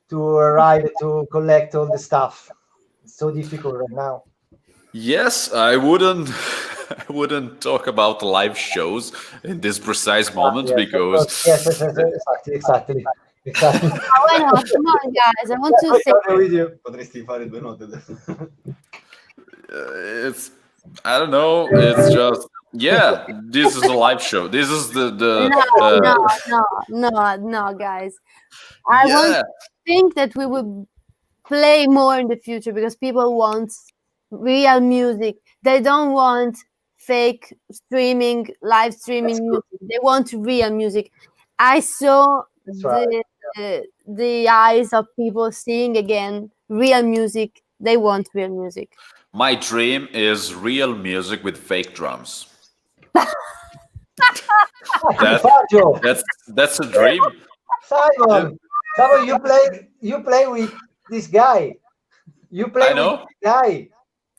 to arrive to collect all the stuff. It's so difficult right now. Yes, I wouldn't talk about live shows in this precise moment, because yes, exactly. Why not? Come on, guys! I want to say. Potresti fare 2 note. It's, I don't know. It's just, yeah. This is a live show. This is the. No, guys. I want to think that we will play more in the future, because people want real music. They don't want fake streaming, live streaming music. They want real music. I saw the eyes of people seeing again real music. They want real music. My dream is real music with fake drums. That's a dream. Simon, you play with this guy. You play with this guy.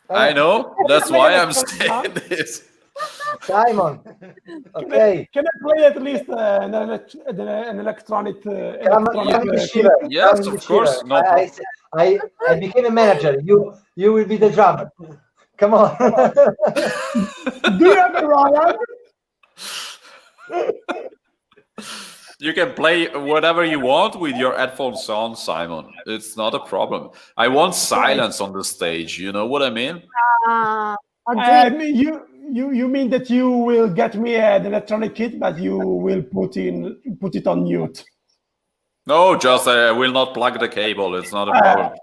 I know. That's why I'm saying this. Simon, okay. Can I play at least an electronic? Yes, of course. No problem. I became a manager. You will be the drummer. Come on. Do you have a Ryan? You can play whatever you want with your headphones on, Simon. It's not a problem. I want silence on the stage. You know what I mean? You mean that you will get me an electronic kit, but you will put it on mute? No, just I will not plug the cable. It's not a problem.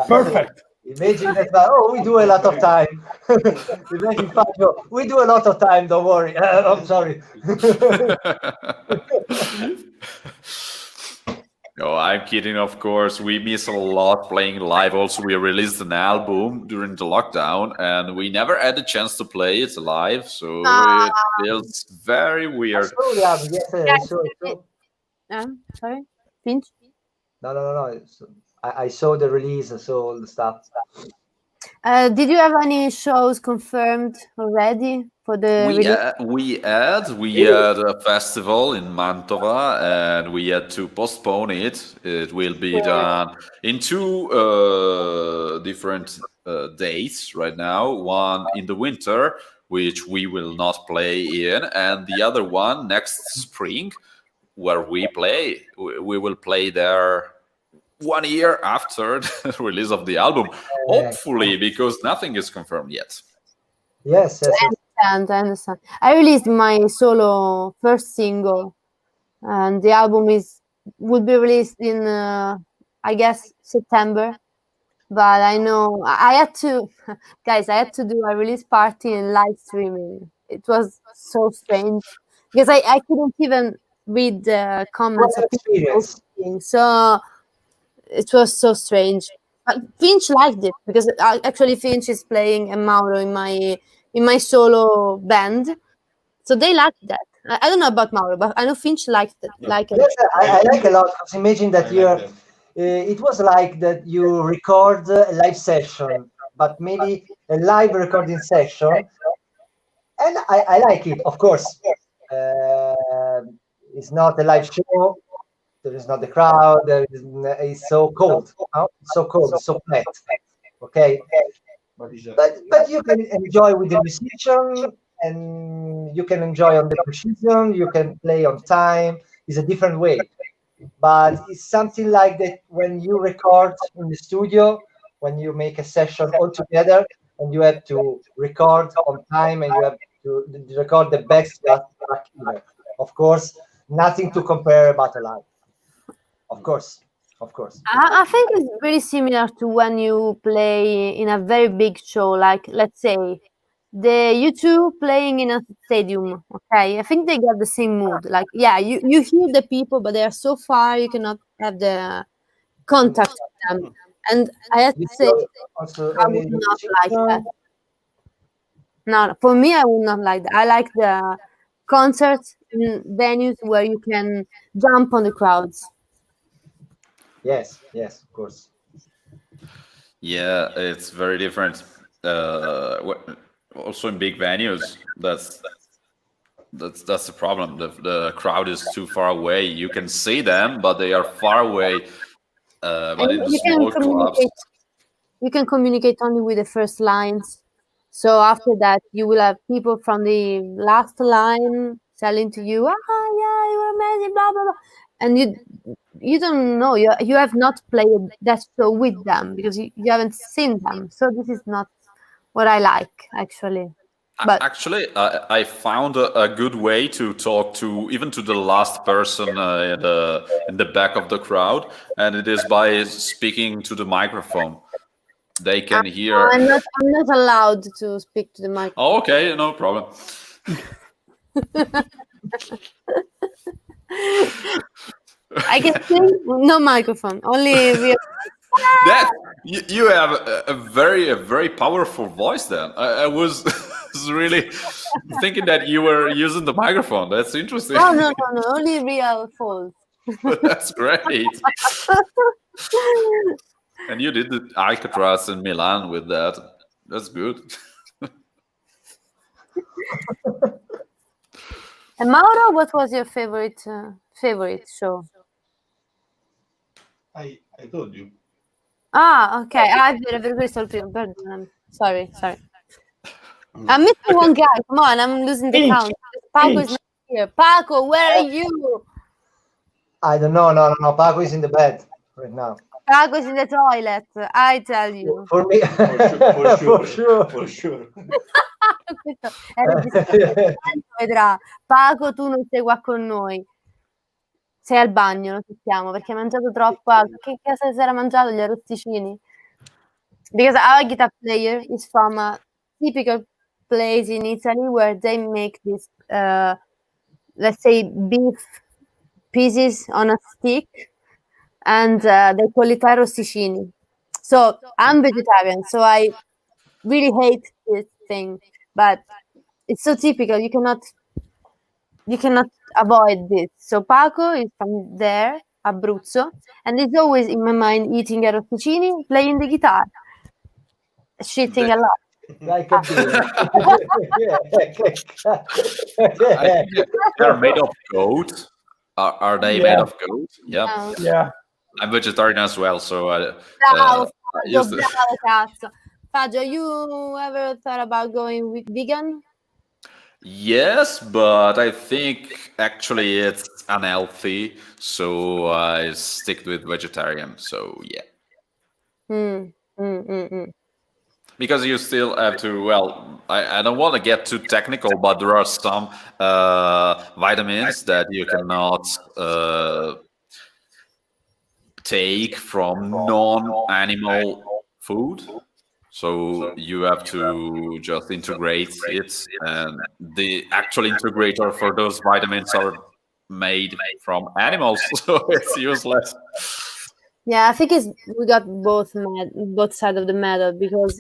Perfect. Imagine that. We do a lot of time. Imagine, Fabio, we do a lot of time. Don't worry. I'm sorry. No, I'm kidding, of course. We miss a lot playing live. Also, we released an album during the lockdown, and we never had a chance to play it live, so it feels very weird. Sorry, Finch? No. I saw the release, I saw all the stuff. Did you have any shows confirmed already for the we had a festival in Mantova, and we had to postpone it. It will be done in 2 different dates right now. One in the winter, which we will not play in, and the other one next spring, where we will play there 1 year after the release of the album, hopefully, because nothing is confirmed yet. Yes. I understand. I released my solo first single, and the album will be released in I guess September. But I know I had to, guys. I had to do a release party and live streaming. It was so strange, because I couldn't even read the comments of people. So it was so strange. Finch liked it because actually Finch is playing and Mauro in my solo band, so they liked that. I don't know about Mauro, but I know Finch liked it. Like it. Yes, I like a lot because imagine that I you're. like that. It was like that you record a live session, but maybe a live recording session, and I like it. Of course, it's not a live show. There is not the crowd. It's so cold. No? It's so cold. It's so flat. Okay, but you can enjoy with the musician, and you can enjoy on the precision. You can play on time. It's a different way, but it's something like that when you record in the studio, when you make a session all together, and you have to record on time, and you have to record the best track ever. Of course, nothing to compare about a live. Of course. I think it's very similar to when you play in a very big show, like let's say the U2 playing in a stadium. Okay, I think they get the same mood. Like, yeah, you hear the people, but they are so far you cannot have the contact with them. And I have to say, Also, I would not like that. No, for me, I would not like that. I like the concerts in venues where you can jump on the crowds. Yes, of course. Yeah, it's very different. Also in big venues, that's the problem. The crowd is too far away. You can see them, but they are far away. But in the small clubs, you can communicate only with the first lines. So after that, you will have people from the last line telling to you, yeah, you're amazing, blah blah blah, and you don't know, you have not played that show with them because you haven't seen them. So this is not what I like, actually. But actually, I found a good way to talk to even to the last person in the back of the crowd, and it is by speaking to the microphone. They can hear. I'm not allowed to speak to the microphone. Oh, okay, no problem. I can sing, no microphone, only real. That you have a very powerful voice. Then I was really thinking that you were using the microphone. That's interesting. No, only real false. That's great. And you did the Alcatraz in Milan with that. That's good. And Mauro, what was your favorite show? I told you. Okay. Very pardon. Sorry. I'm missing one guy. Come on, I'm losing the count. Paco is not here. Paco, where are you? I don't know. No. Paco is in the bed right now. Paco is in the toilet. I tell you. For me, For sure. Vedrà. Paco, tu non sei qua con noi. Sei al bagno, lo sappiamo, perché hai mangiato troppo. Che cosa si era mangiato? Gli arrosticini? Because our guitar player is from a typical place in Italy where they make this, let's say, beef pieces on a stick, and they call it arrosticini. So I'm vegetarian, so I really hate this thing, but it's so typical. You cannot avoid this. So Paco is from there, Abruzzo, and he's always in my mind eating arrosticini, playing the guitar, shitting a lot. like a I think they're made of goat. Are they made of goat? Yeah. Yeah. I'm vegetarian as well, so Bravo, used to- bravo, cazzo. Fabio, you ever thought about going with vegan? Yes, but I think actually it's unhealthy, so I stick with vegetarian. So yeah, because you still have to. Well, I don't want to get too technical, but there are some vitamins that you cannot take from non-animal food. So you have to just integrate it, and the actual integrator for those vitamins are made from animals, so it's useless. Yeah, I think we got both sides of the medal because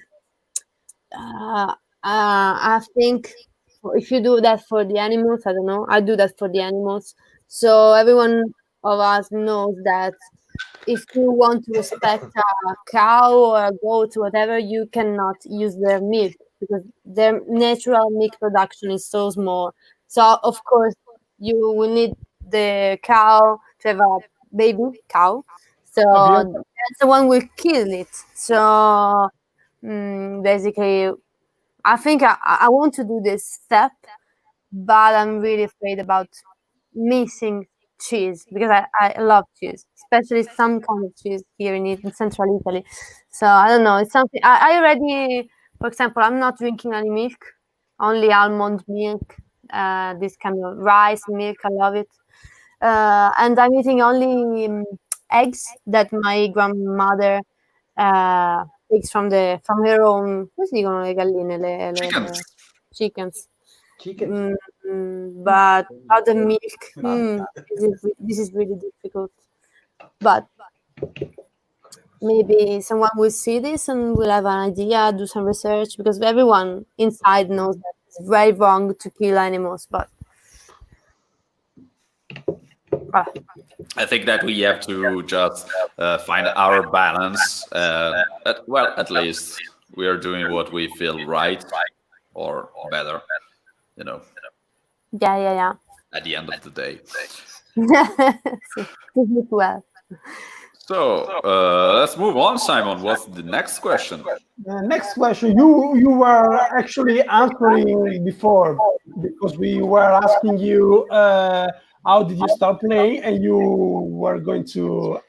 I think if you do that for the animals, I don't know, I do that for the animals. So everyone of us knows that if you want to respect a cow or a goat, whatever, you cannot use their milk because their natural milk production is so small. So of course you will need the cow to have a baby cow. So Ovvio. that's the one will kill it. So basically, I think I want to do this step, but I'm really afraid about missing cheese because I love cheese, especially some kind of cheese here in central Italy. So I don't know. It's something I already, for example, I'm not drinking any milk, only almond milk, this kind of rice milk. I love it. And I'm eating only eggs that my grandmother takes from her own. Come si dicono le galline? Chickens. Chickens. Chicken. But other milk, this is really difficult. But maybe someone will see this and will have an idea, do some research, because everyone inside knows that it's very wrong to kill animals. But I think that we have to just find our balance. At least we are doing what we feel right or better, yeah. at the end of the day. Well. So let's move on, Simon. What's the next question? Next question. You were actually answering before because we were asking you how did you start playing, and you were going to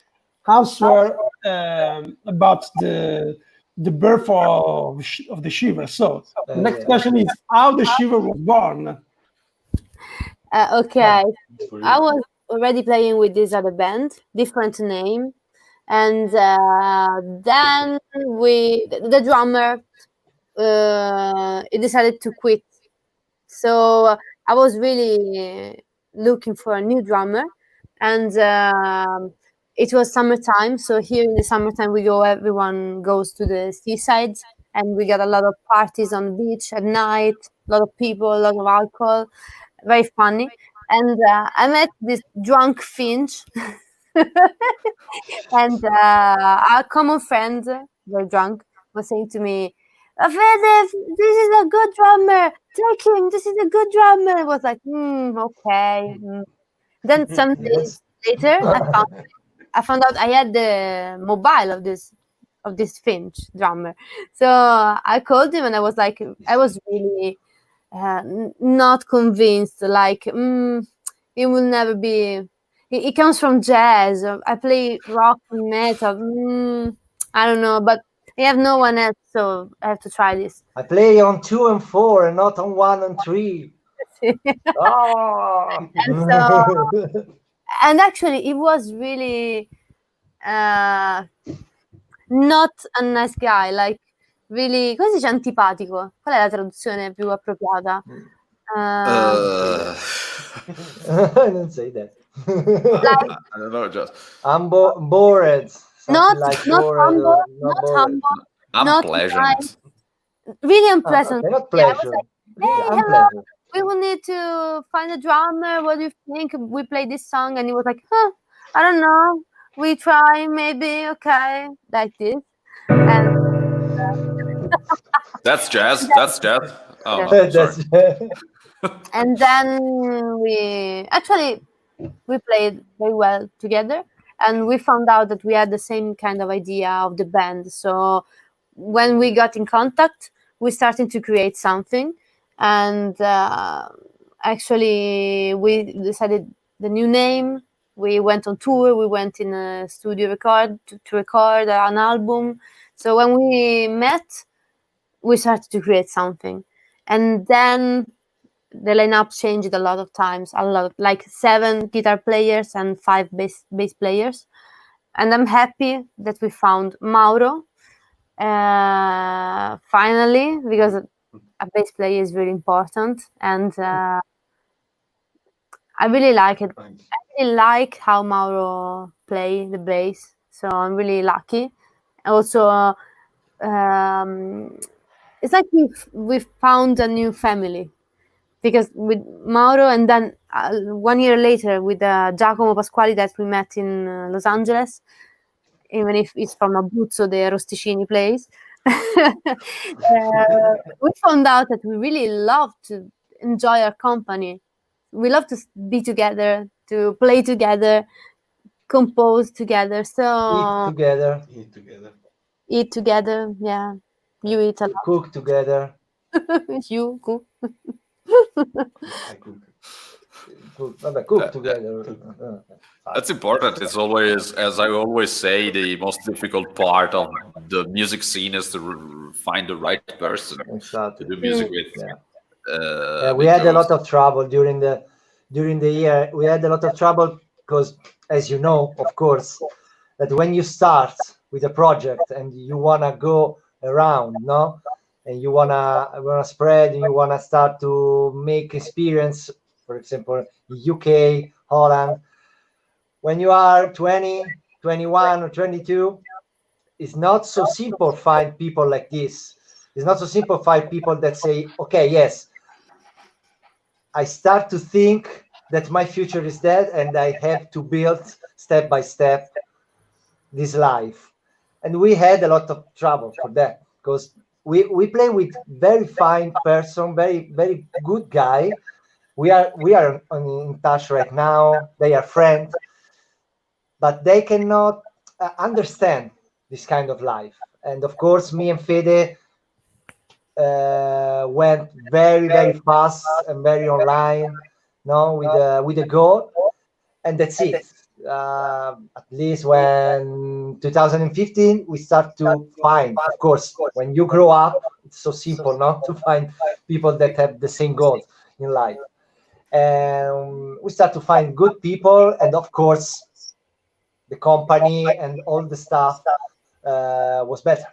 answer about the birth of the Shiver. So the next question is how the Shiver was born. Okay, I was already playing with this other band, different name, and then the drummer he decided to quit. So I was really looking for a new drummer, and it was summertime. So here in the summertime, everyone goes to the seaside, and we got a lot of parties on the beach at night. A lot of people, a lot of alcohol, very funny. And I met this drunk Finch, and our common friend, very drunk, was saying to me, Fede, this is a good drummer. Take him. This is a good drummer. I was like, okay. Then some days later, I found out I had the mobile of this Finch drummer. So I called him and I was like, I was really not convinced. Like, it will never be. It comes from jazz. I play rock and metal. I don't know, but I have no one else, so I have to try this. I play on 2 and 4 and not on 1 and 3. Oh! And actually, it was really not a nice guy. Like, really, come si dice antipatico? Qual è la traduzione più appropriata? Don't say that. Like, I don't know, just I'm bored. not bored, humble, unpleasant. nice, really unpleasant. Okay, not Yeah, I was pleasure. like, hey, hello, Unpleasant. we will need to find a drummer. What do you think? We play this song, and he was like, I don't know. We try, maybe, okay, like this. And That's jazz. That's jazz. Oh, Yeah. no, sorry. and then we played very well together, and we found out that we had the same kind of idea of the band. So when we got in contact, we started to create something, and actually we decided the new name. We went on tour. We went in a studio to record an album. So when we met, we started to create something, and then the lineup changed a lot of times, like 7 guitar players and 5 bass players. And I'm happy that we found Mauro finally, because a bass player is really important, and I really like it. I really like how Mauro play the bass. So I'm really lucky. Also, it's like we've found a new family, because with Mauro, and then 1 year later with Giacomo Pasquali that we met in Los Angeles, even if it's from Abruzzo, the Rosticini place. We found out that we really love to enjoy our company. We love to be together, to play together, compose together. So Eat together. eat together. Yeah, you eat a lot. Cook together. You cook. I cook. Cook together. That's important. It's always, as I always say, the most difficult part of the music scene is to find the right person Exactly. to do music with. Yeah. We had a lot of trouble during the year. We had a lot of trouble because, as you know, of course, that when you start with a project and you wanna go around, no, and you wanna spread, and you wanna start to make experience, for example, UK, Holland. When you are 20, 21, or 22, it's not so simple to find people like this. It's not so simple to find people that say, okay, yes, I start to think that my future is dead and I have to build step by step this life. And we had a lot of trouble for that, because we play with very fine person, very, very good guy. We are in touch right now. They are friends, but they cannot understand this kind of life. And of course, me and Fede went very, very fast and very online, no, with a goal, and that's it. At least when 2015, we start to find, of course, when you grow up, it's so simple not to find people that have the same goals in life. And we start to find good people, and of course, the company and all the stuff was better.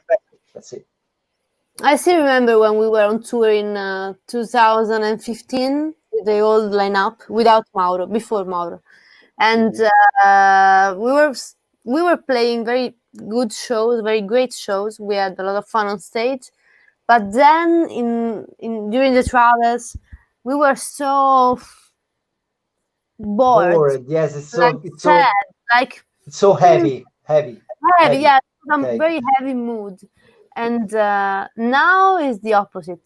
That's it. I still remember when we were on tour in 2015 with the old lineup without Mauro, before Mauro, and we were playing very good shows, very great shows. We had a lot of fun on stage, but then in during the travels, we were so bored. Yes, it's like so it's sad, so like it's so heavy. yeah, some Okay. very heavy mood. And now is the opposite.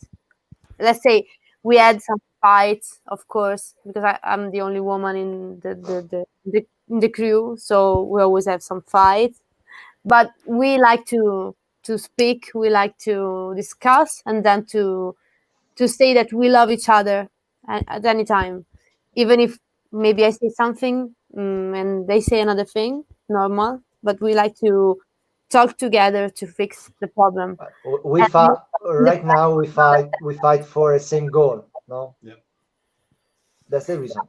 Let's say we had some fights, of course, because I'm the only woman in the crew, so we always have some fights. But we like to speak, we like to discuss, and then to say that we love each other at any time, even if maybe I say something and they say another thing, normal. But we like to talk together to fix the problem. We fight right now. We fight for a same goal. No. Yeah. That's the reason.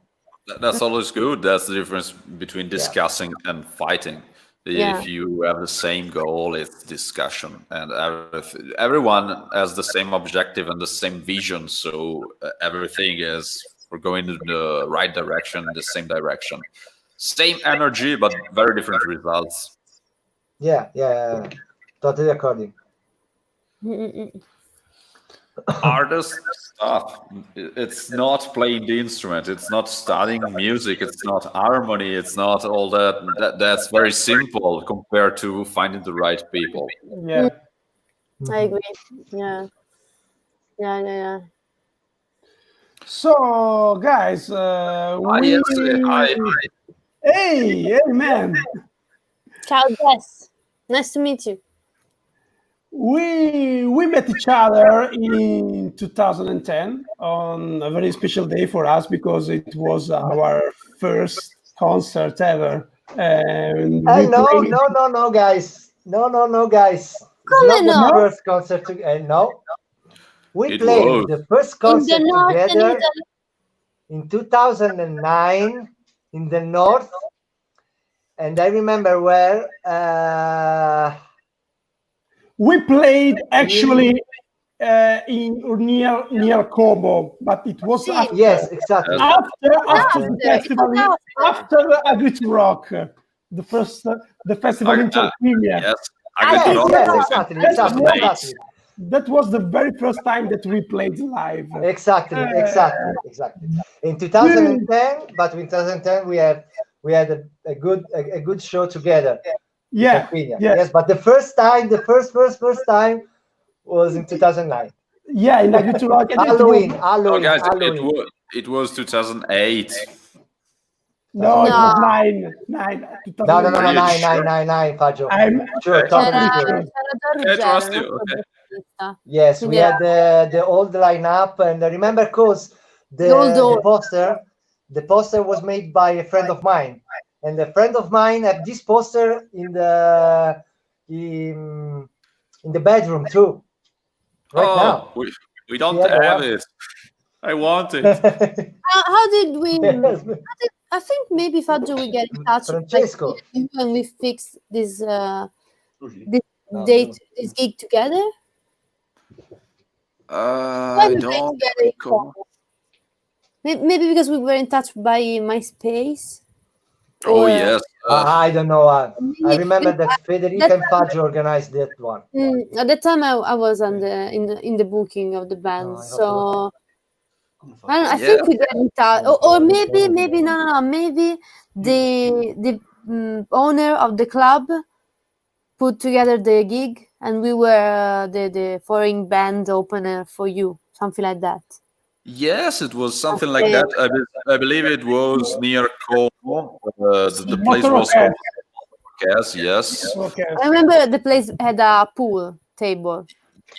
That's always good. That's the difference between discussing and fighting. Yeah. If you have the same goal, it's discussion, and everyone has the same objective and the same vision. So everything is we're going in the right direction, the same direction, same energy, but very different results. Yeah. Totally according. Artist stuff. It's not playing the instrument. It's not studying music. It's not harmony. It's not all that. That's very simple compared to finding the right people. Yeah. I agree. Yeah. So, guys, Yes, hi. Hey, man. Ciao, Jess. Nice to meet you. We met each other in 2010 on a very special day for us, because it was our first concert ever. And No, guys. No, guys. Come It's not on. the first concert together. No. We It played was. the first In the concert north together in in 2009 in the north, and I remember where we played actually in near Como, but it was after. Yes, exactly. After the festival, after Agric Rock, the festival in Tarquinia. Yes, Exactly. That was the very first time that we played live. Exactly. In 2010, but in 2010 we had a good show together. Yeah. Yes, but the first time, the first time was in 2009. Yeah, in Agricultura. Halloween. Oh, guys, it was 2008. No, it was 9. No, 9, Fagio. I'm sure, totally sure. I trust you. Okay. Yes, we had the old lineup, and I remember because the poster was made by a friend of mine, and a friend of mine had this poster in the bedroom too. Now, we don't have it. I want it. How did we? I think maybe Fagio will get in touch Francesco, when we fix this date, this gig together. I don't. Maybe because we were in touch by MySpace. Oh yes. I don't know. I remember that Federica and Fagio organized that one. At that time, I was in the booking of the band, so I think we get in touch, or maybe no, maybe the owner of the club put together the gig, and we were the foreign band opener for you, something like that. Yes, it was something like that. I believe it was near Como. The place was called Yes. I remember the place had a pool table.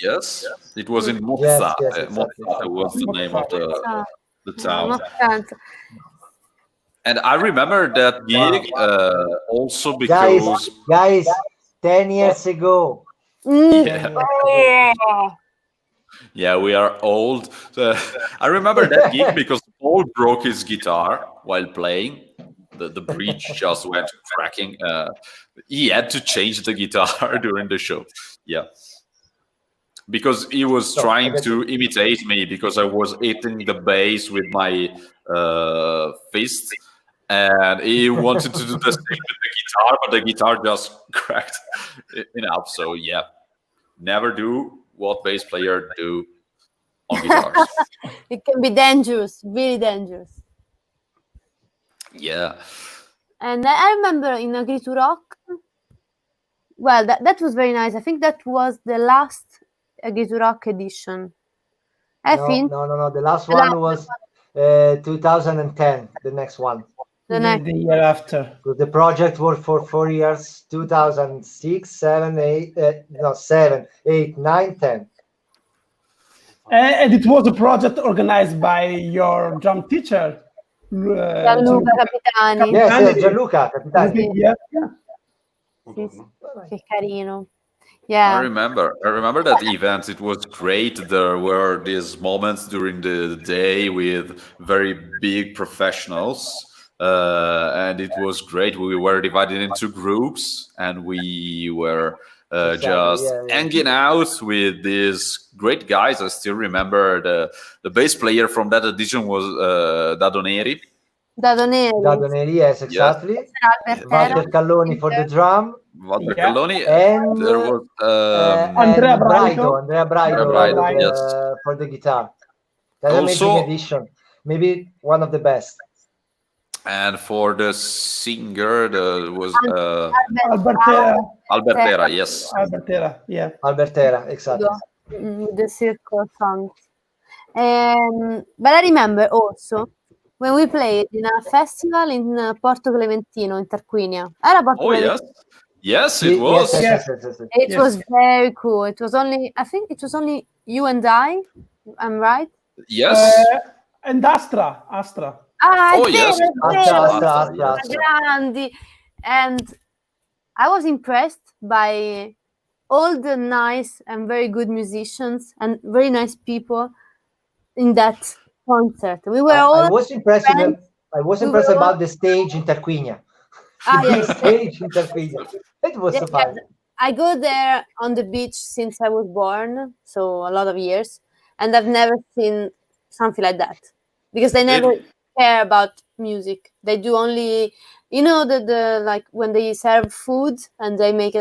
Yes, it was in Mozza. Exactly. Mozza was the name of the town. And I remember that gig also because... Guys, 10 years ago. Yeah, we are old. I remember that gig because Paul broke his guitar while playing. The bridge just went cracking. He had to change the guitar during the show. Yeah. Because he was trying to imitate me because I was hitting the bass with my fist. And he wanted to do the same with the guitar, but the guitar just cracked in half. So, yeah. Never do what bass player do on guitars. It can be dangerous, really dangerous. Yeah. And I remember in Agree to Rock, well, that was very nice. I think that was the last Agree to Rock edition. No. The last one was 2010, the next one. The year after. The project worked for 4 years, 2006, 7, 8, 9, 10. And it was a project organized by your drum teacher, Gianluca Capitani. Yes, Gianluca Capitani. Yeah. Che carino. Yeah. I remember that event. It was great. There were these moments during the day with very big professionals. And it was great. We were divided into groups, and we were hanging out with these great guys. I still remember the bass player from that edition was Dadoneri. Dadoneri, yes, exactly. Walter Calloni for the drum. Walter Calloni, and there was Andrea Braido for the guitar. That's an amazing edition. Maybe one of the best. And for the singer, there was Albertera. Yes. Albertera, yeah. Albertera, exactly. The circle songs. But I remember also when we played in a festival in Porto Clementino, in Tarquinia. Era Porto Clementino. Yes, it was. Yes. It was very cool. It was only, I think it was only you and I. I'm right? Yes. And Astra. Yes. Astra. Grandi. And I was impressed by all the nice and very good musicians and very nice people in that concert. We were all. I was impressed. I was impressed about the stage in Tarquinia. Yes. Stage in Tarquinia. It was so fun. I go there on the beach since I was born, so a lot of years, and I've never seen something like that because they never care about music. They do only, the like when they serve food and they make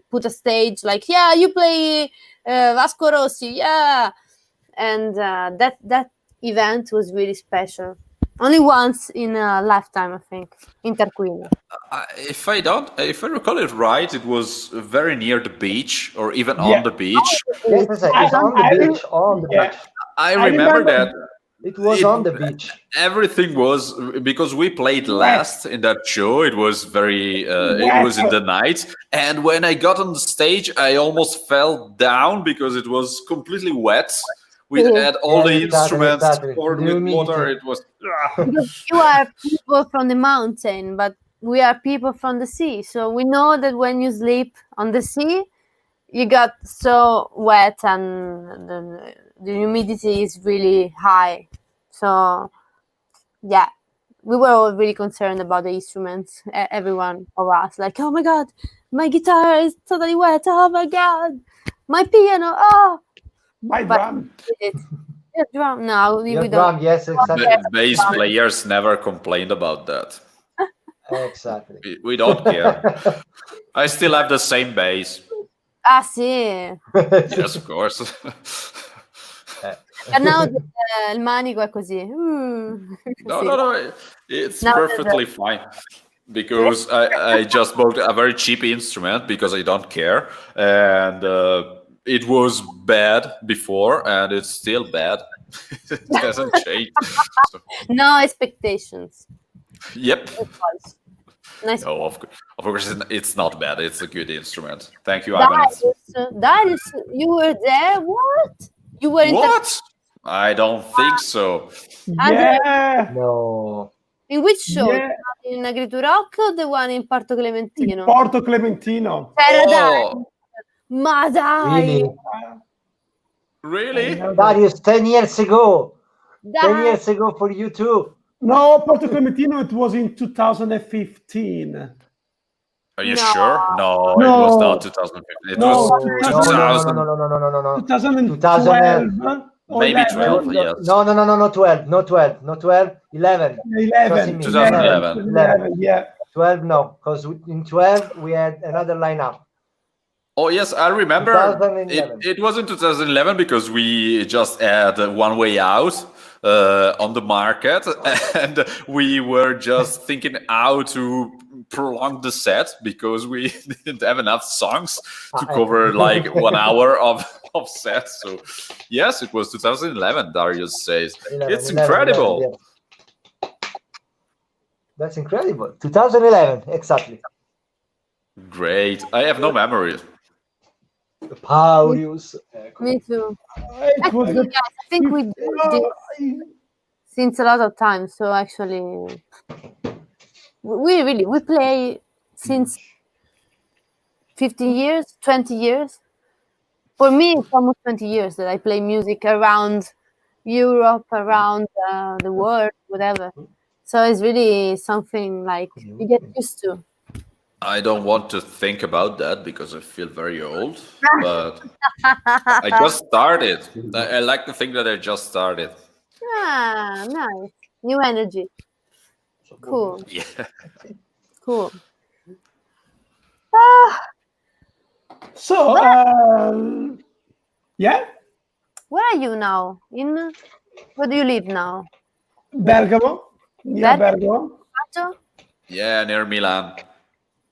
put a stage like, yeah, you play Vasco Rossi, yeah, and that event was really special. Only once in a lifetime, I think, Interquino. If I recall it right, it was very near the beach or even Yeah. on the beach. Yes, it's on the beach. On the beach. I remember that. It was on the beach. Everything was because we played last in that show. It was very. It was in the night, and when I got on the stage, I almost fell down because it was completely wet. We had all the instruments covered with water. It was. Because you are people from the mountain, but we are people from the sea. So we know that when you sleep on the sea, you got so wet and the humidity is really high. So, yeah, we were all really concerned about the instruments, every one of us. Like, oh my God, my guitar is totally wet. Oh my God, my piano. Oh, My drum. Yeah, drum. No, we Your don't. drum, yes, exactly. Bass players never complained about that. Exactly. We don't care. I still have the same bass. Ah, sì. Yes, of course. And now il manico è così. No. It's Now perfectly fine. Because I just bought a very cheap instrument because I don't care. And it was bad before and it's still bad. It hasn't changed. So, No expectations. yep. Nice. No, of course it's not bad. It's a good instrument. Thank you, Ivan. Darius, you were there? What? You were in What? I don't think so. Yeah. No. In which show? Yeah. In Agriturock or the one in Porto Clementino? Porto Clementino. C'era dai. Oh, Ma dai. really? Darius, 10 years ago. 10 Dai. years ago for you too. No, Porto Clementino, it was in 2015. Are you No. sure? No, No. it was not 2015. It No, was No, 2000, no. 2012 or maybe 11. 12. Yes. No, 12. No 12. No 12. 11. 11. 2011. Yeah. 12, no. Because in 12, we had another lineup. Oh yes, I remember. 2011. It was in 2011 because we just had One Way Out on the market, and we were just thinking how to prolong the set because we didn't have enough songs to cover like 1 hour of set. So yes, it was 2011. Darius says it's incredible. 11, yeah. That's incredible. 2011, exactly. Great. I have no memory. Paulus. Me too. It was Actually, guys, I think we did this since a lot of time. So actually, we play since 15 years, 20 years. For me, it's almost 20 years that I play music around Europe, around the world, whatever. So it's really something like you get used to. I don't want to think about that because I feel very old, but I just started. I like to think that I just started. Ah, nice. New energy. Cool. Yeah. Cool. So, yeah, Where are you now? Where do you live now? Bergamo, near Bergamo. Paggio? Yeah, near Milan.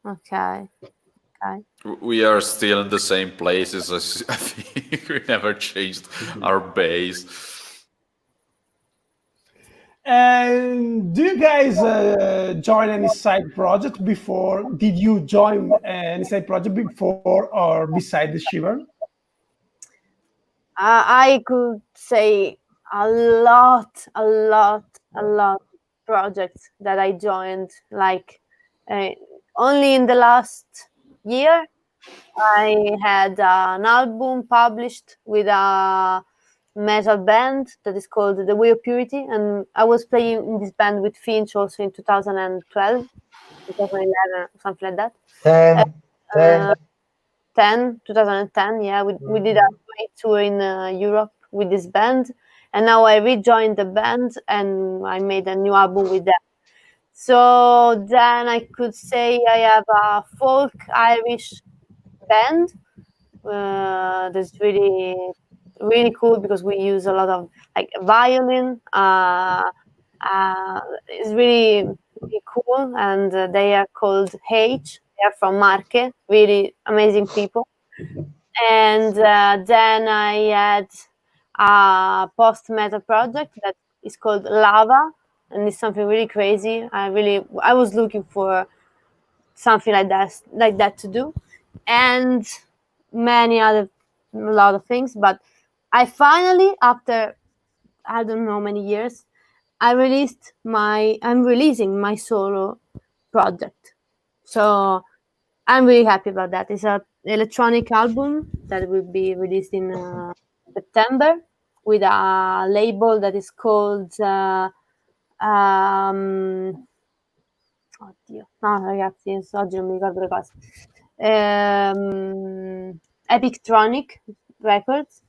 Okay. We are still in the same places. I think we never changed our base. And do you guys join any side project before? Did you join any side project before or beside the Shiver? I could say a lot projects that I joined. Like only in the last year, I had an album published with a metal band that is called The Way of Purity, and I was playing in this band with Finch also in 2012, 2011, something like that. 2010, yeah, we did a great tour in Europe with this band, and now I rejoined the band and I made a new album with them. So then I could say I have a folk Irish band that's really cool because we use a lot of like violin. It's really cool, and they are called H. They are from Marche, really amazing people. And then I had a post-metal project that is called Lava, and it's something really crazy. I was looking for something like that to do, and a lot of things. But I finally, after I don't know many years, I'm releasing my solo project. So I'm really happy about that. It's an electronic album that will be released in September with a label that is called oddio, no ragazzi, oggi non mi ricordo le cose. Epictronic Records.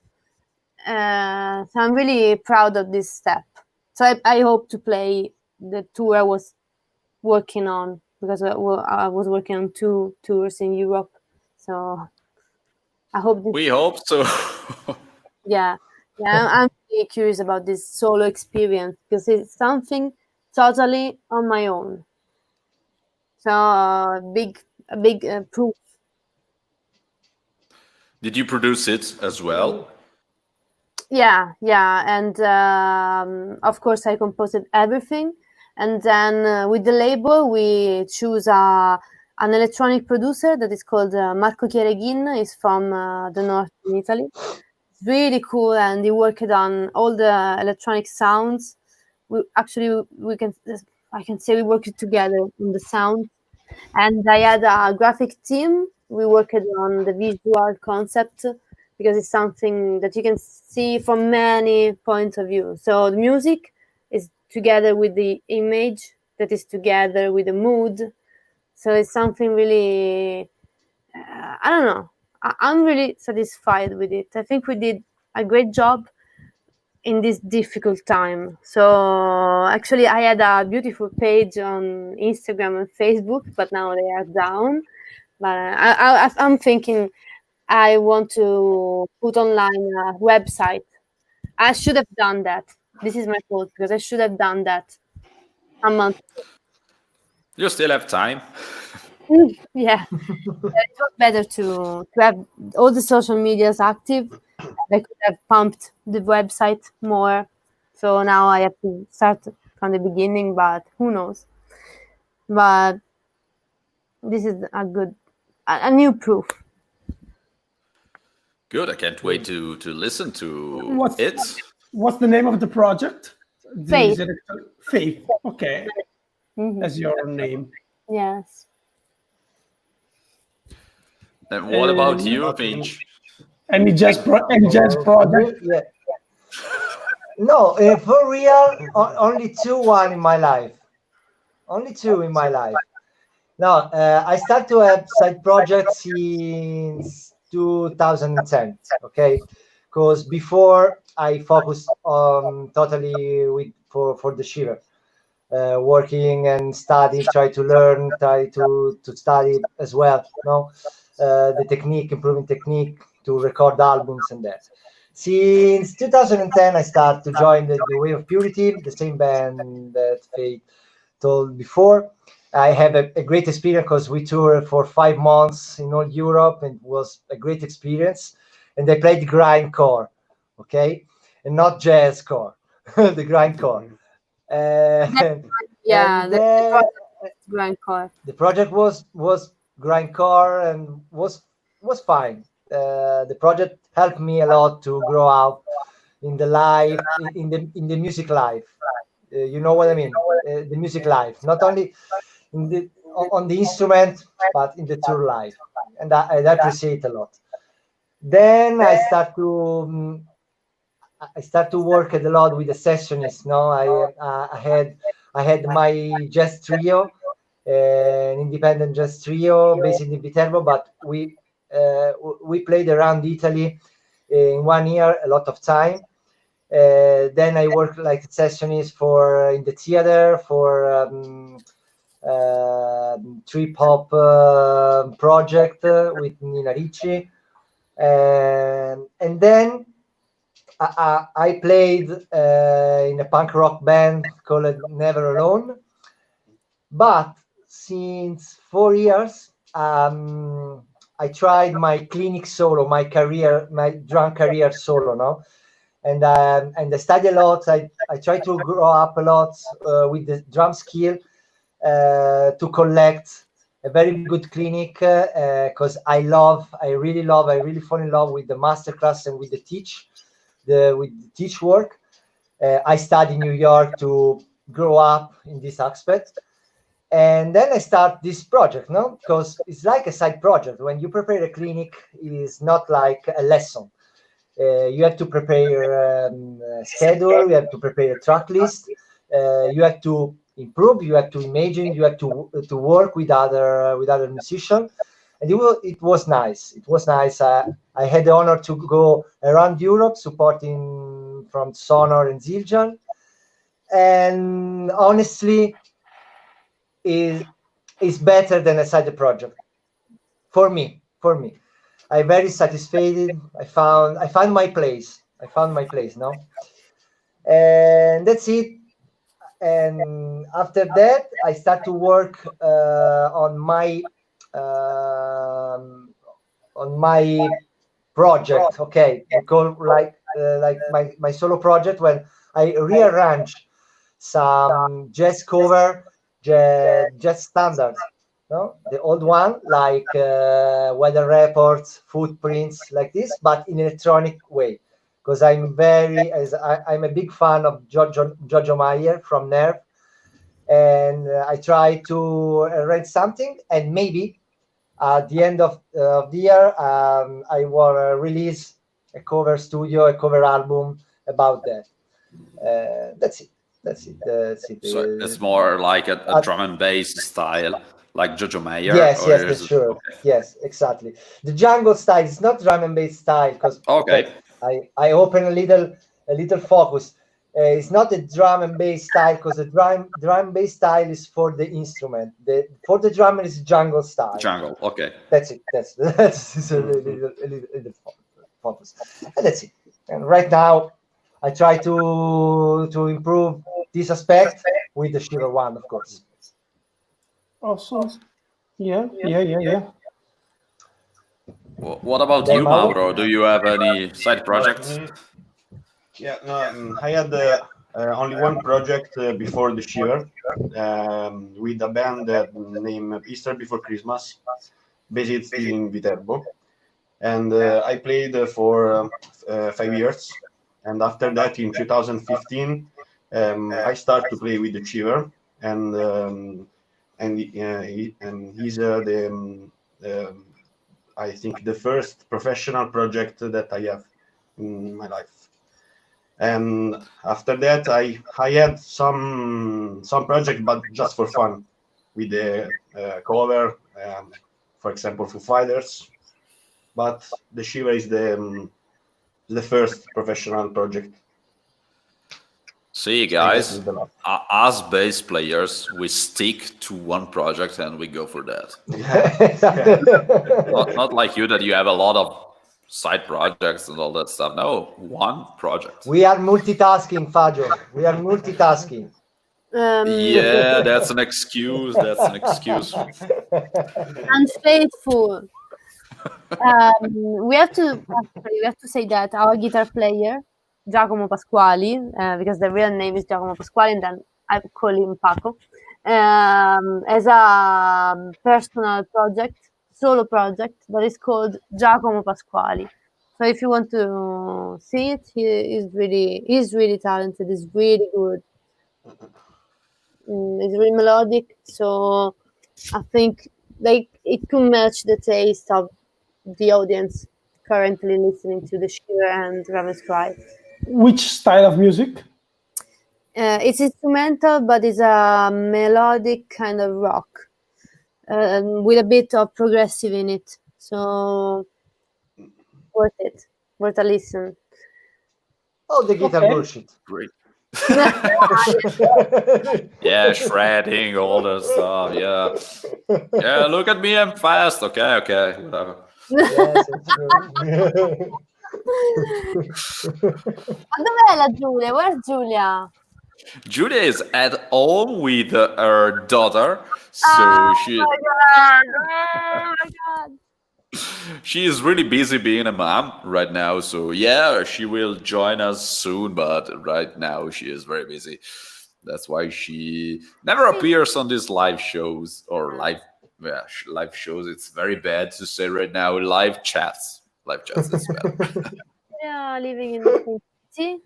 So I'm really proud of this step. So I hope to play the tour I was working on, because I was working on 2 tours in Europe. So I hope We hope so. yeah, I'm really curious about this solo experience because it's something totally on my own. So a big proof. Did you produce it as well? Yeah, and of course I composed everything, and then with the label we choose an electronic producer that is called Marco Chiereghin. He's from the north in Italy. It's really cool, and he worked on all the electronic sounds. I can say we worked together on the sound, and I had a graphic team. We worked on the visual concept because it's something that you can see from many points of view. So the music is together with the image, that is together with the mood. So it's something really, I don't know. I'm really satisfied with it. I think we did a great job in this difficult time. So actually I had a beautiful page on Instagram and Facebook, but now they are down. But I'm thinking I want to put online a website. I should have done that. This is my fault because I should have done that a month ago. You still have time. Yeah. It was better to have all the social medias active. I could have pumped the website more. So now I have to start from the beginning, but who knows? But this is a new proof. Good. I can't wait to listen to it. What's the name of the project? Faith. Faith. Okay. Mhm. That's your name. Yes. And what about you, Finch? Any jazz project? Yeah. No, for real, only 1 in my life. Only 2 in my life. No, I start to have side projects since 2010. Okay, because before I focused on totally for the Shiver, working and studying, try to learn, try to study as well. No, the technique, improving technique to record albums and that. Since 2010, I start to join the Way of Purity, the same band that Faith told before. I have a great experience because we toured for 5 months in all Europe, and it was a great experience. And they played grindcore, okay, and not jazzcore, the grindcore. Yeah, and the grindcore. the project was grindcore and was fine. The project helped me a lot to grow up in the life, in the music life. You know what I mean? The music life, not only on the instrument, but in the tour life, and I appreciate a lot. Then I start to work a lot with the sessionists. No, I had my jazz trio, an independent jazz trio based in Viterbo, but we played around Italy in 1 year, a lot of time. Then I work like sessionist for in the theater for trip hop project with Nina Ricci, and then I played in a punk rock band called Never Alone. But since 4 years, I tried my clinic solo, my drum career solo now, and I study a lot. I try to grow up a lot with the drum skill to collect a very good clinic because I really fall in love with the masterclass and with the teach work. I study in New York to grow up in this aspect. And then I start this project, no? Because it's like a side project. When you prepare a clinic, it is not like a lesson. You have to prepare a schedule, you have to prepare a track list, you have to improve, you have to imagine, you have to work with other musicians. And it was nice. It was nice. I had the honor to go around Europe supporting from Sonor and Zildjian. And honestly, is better than a side project for me. I'm very satisfied. I found my place. Now, and that's it. And after that, I start to work on my project. Okay, we call like my solo project when I rearrange some jazz cover, jazz standards. No, the old one like weather reports, footprints, like this, but in electronic way. Because I'm a big fan of Giorgio Maier from Nerve, and I try to arrange something, and maybe at the end of the year, I will release a cover album about that. That's it. So it's more like a drum and bass style, like Giorgio Maier. Yes, that's sure. Okay. Yes, exactly. The jungle style is not drum and bass style because I open a little focus. It's not a drum and bass style because the drum and bass style is for the instrument. For the drummer is jungle style. Jungle, okay. That's it. That's a little focus, and that's it. And right now, I try to improve this aspect with the Shiver one, of course. Awesome. Yeah. What about you, Mauro? Do you have any side projects? Yeah, I had only one project before the Shiver with a band named Easter Before Christmas, based still in Viterbo. And I played for 5 years. And after that, in 2015, I started to play with the Shiver. And he's I think the first professional project that I have in my life. And after that, I had some project, but just for fun, with the cover, for example, Foo Fighters. But the Shiver is the first professional project. See, guys, as bass players, we stick to one project and we go for that. Not like you, that you have a lot of side projects and all that stuff. No, one project. We are multitasking, Fabio. We are multitasking. Yeah, that's an excuse. Unfaithful. We have to say that our guitar player, Giacomo Pasquali, because the real name is Giacomo Pasquali, and then I call him Paco, as a personal solo project that is called Giacomo Pasquali. So if you want to see it, he's really talented. He's really good. It's really melodic. So I think it could match the taste of the audience currently listening to the Shiver and Ravenscry. Which style of music? It's instrumental, but it's a melodic kind of rock with a bit of progressive in it. So worth a listen. Oh, the guitar Okay. bullshit. Great. Yeah, shredding, all that stuff. Yeah. Yeah, look at me, I'm fast. Okay, whatever. Yes, it's true. Ma dov'è la Giulia? Where's Giulia? Julia is at home with her daughter, so Oh she my god! Oh my god! she is really busy being a mom right now. So yeah, she will join us soon, but right now she is very busy. That's why she never appears on these live shows or live shows. It's very bad to say right now. Live chats is bad. Yeah, living in the same city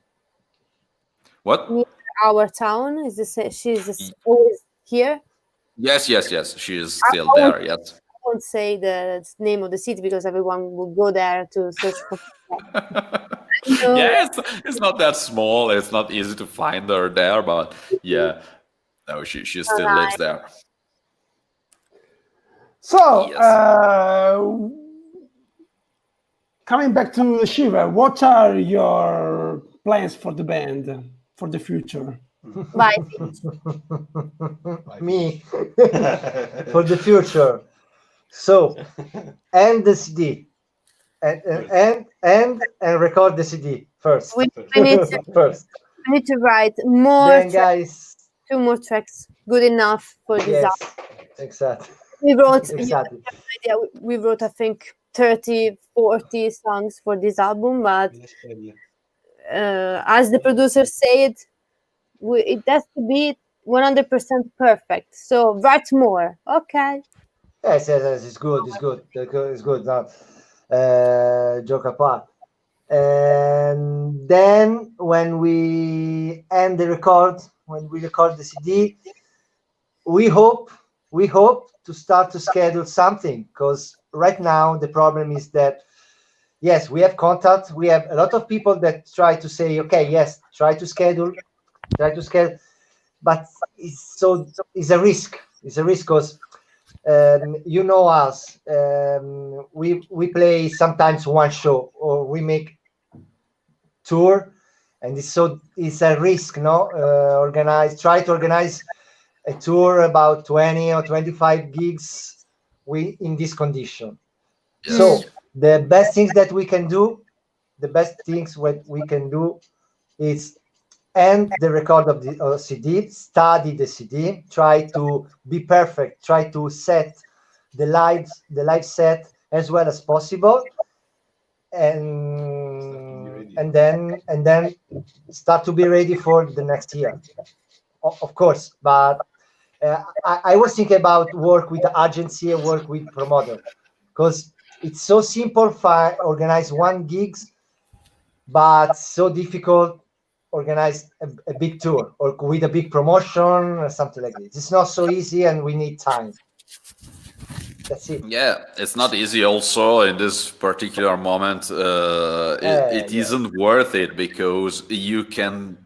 What? near our town. Is the same? She's always here. Yes. She is I still won't, there. Yes. I won't say the name of the city because everyone will go there to search for. No, Yeah, it's not that small. It's not easy to find her there, but yeah, no, she still lives there. So, Yes. coming back to the Shiver, what are your plans for the band for the future? bye. Me for the future. So, end the CD and record the CD first. We need to, First. we need to write more. Then, guys. 2 more tracks, good enough for this Yes, album. exactly. We wrote. Exactly. Yeah, we wrote, I think, 30, 40 songs for this album, but as the producer said, it has to be 100% perfect. So write more. Okay. Yes, it's good. It's good. It's good. Now, joke apart. And then when we end the record, when we record the CD, we hope to start to schedule something, because right now the problem is that yes, we have contact, we have a lot of people that try to say, okay, yes, try to schedule, but it's a risk because you know us, we play sometimes one show or we make tour, and it's a risk, no? Try to organize a tour about 20 or 25 gigs in this condition. Yes. So the best things we can do is end the record of the CD, study the CD, try to be perfect, try to set the live set as well as possible, and then start to be ready for the next year, of course. But I was thinking about work with the agency and work with promoter, because it's so simple for organize one gigs, but so difficult organize a big tour or with a big promotion or something like this. It's not so easy, and we need time. That's it. Yeah, it's not easy. Also, in this particular moment, it isn't worth it, because you can.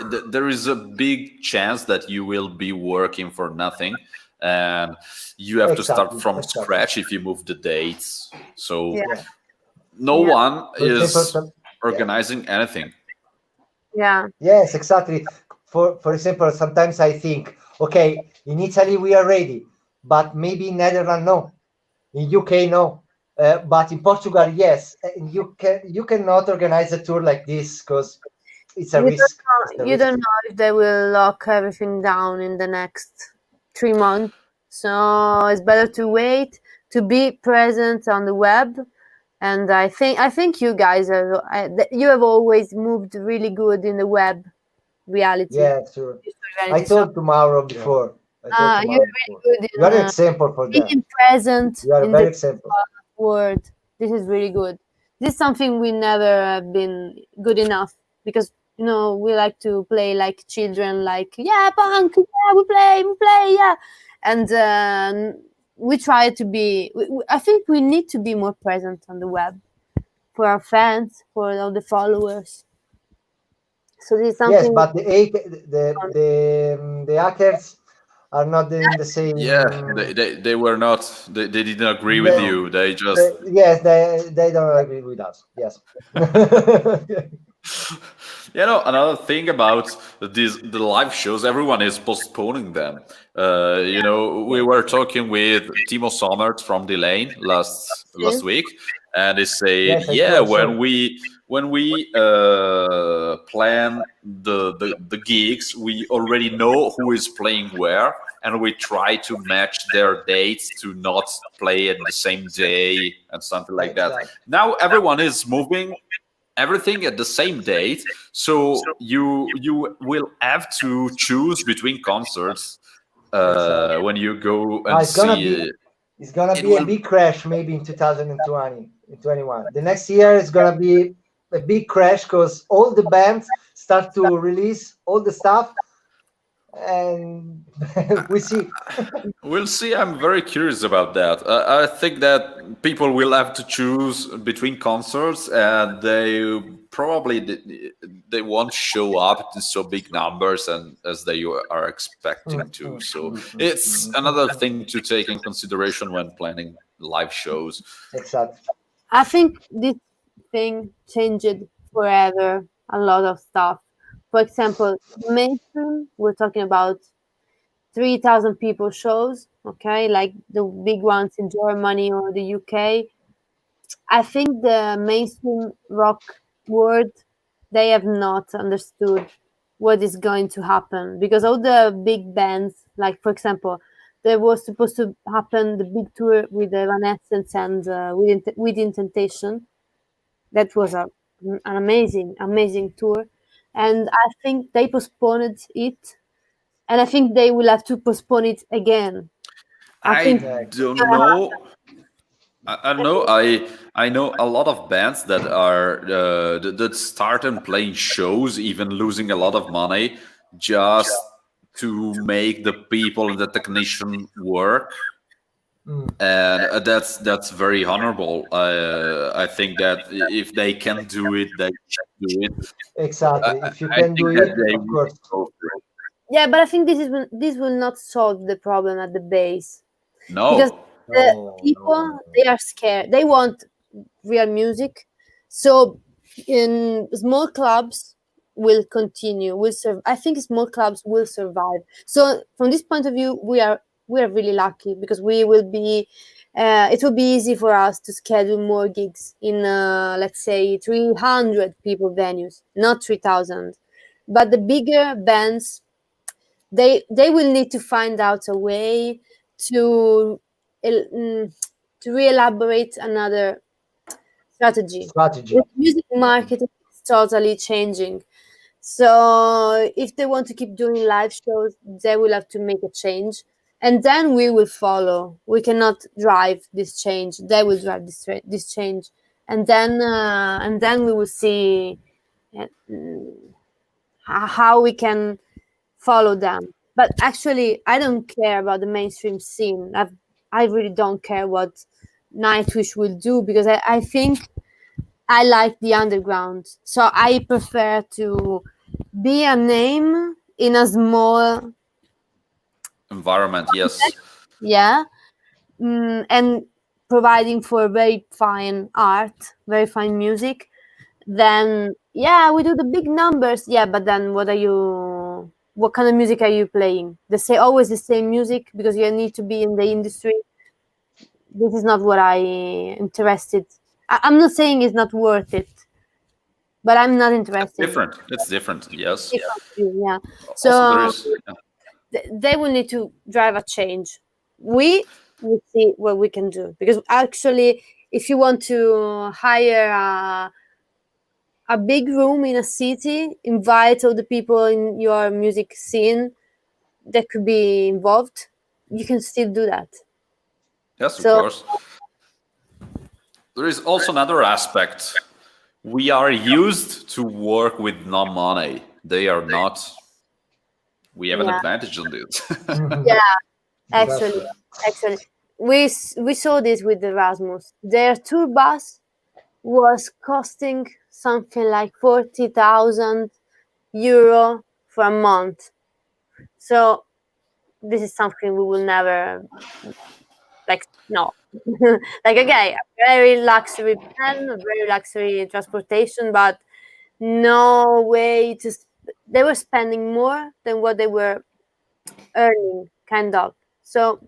There is a big chance that you will be working for nothing, and you have to start from scratch if you move the dates. So no one is organizing anything. Yeah. Yes, exactly. For example, sometimes I think, okay, in Italy we are ready, but maybe in Netherlands no, in UK no, but in Portugal yes. You cannot organize a tour like this because it's a risk. You don't know if they will lock everything down in the next 3 months. So it's better to wait, to be present on the web. And I think you guys you have always moved really good in the web reality. Yeah, sure. I told tomorrow before. You're really good in, you are an example for that. Being present You are a in very the example. world. This is really good. This is something we never have been good enough, because we like to play like children, like punk, we play, yeah, and we try to be. I think we need to be more present on the web for our fans, for all the followers. So this is something. Yes, but the hackers are not in the same. Yeah, they were not. They didn't agree with you. They just. Yes, they don't agree with us. Yes. Another thing about the live shows, everyone is postponing them. We were talking with Timo Sommert from Delane last week, and they say, when we plan the gigs, we already know who is playing where, and we try to match their dates to not play at the same day and something like that. Now everyone is moving everything at the same date, so you will have to choose between concerts when you go and it's gonna be a big crash maybe in 2021. The next year is gonna be a big crash because all the bands start to release all the stuff, and we'll see. I'm very curious about that. I think that people will have to choose between concerts, and they probably they won't show up in so big numbers and as they are expecting to. So it's another thing to take in consideration when planning live shows. Exactly. I think this thing changed forever a lot of stuff. For example, mainstream, we're talking about 3,000 people shows, okay, like the big ones in Germany or the UK. I think the mainstream rock world, they have not understood what is going to happen, because all the big bands, like for example, there was supposed to happen the big tour with Evanescence and Within Temptation. That was an amazing tour, and I think they postponed it, and I think they will have to postpone it again. I don't know. I know a lot of bands that are that started playing shows, even losing a lot of money just to make the people and the technician work, and that's very honorable. I think that if they can do it, they should do it. Exactly. If you can do it, of course. Yeah, but I think this will not solve the problem at the base. No, because the people they are scared. They want real music, so in small clubs will continue. I think small clubs will survive. So from this point of view, we are really lucky, because we will be. It will be easy for us to schedule more gigs in, let's say, 300 people venues, not 3,000. But the bigger bands, they will need to find out a way to re-elaborate another strategy. The music market is totally changing. So if they want to keep doing live shows, they will have to make a change, and then we will follow. We cannot drive this change. They will drive this change, and then we will see how we can follow them. But actually, I don't care about the mainstream scene. I really don't care what Nightwish will do, because I think I like the underground. So I prefer to be a name in a small environment. Yes. Yeah. And providing for very fine art, very fine music. Then yeah, we do the big numbers. Yeah, but then what kind of music are you playing? Always the same music, because you need to be in the industry. This is not what I interested. I'm not saying it's not worth it, but I'm not interested. It's different. Yes. Yeah. So they will need to drive a change. We will see what we can do, because actually, if you want to hire a big room in a city, invite all the people in your music scene that could be involved, you can still do that. Yes, of course. There is also another aspect. We are used to work with no money. They are not. We have an advantage on this. Yeah, actually, we saw this with Erasmus. Their tour bus was costing something like 40,000 euro for a month. So this is something we will never no. Okay, a very luxury plan, a very luxury transportation, but no way to. They were spending more than what they were earning, kind of. So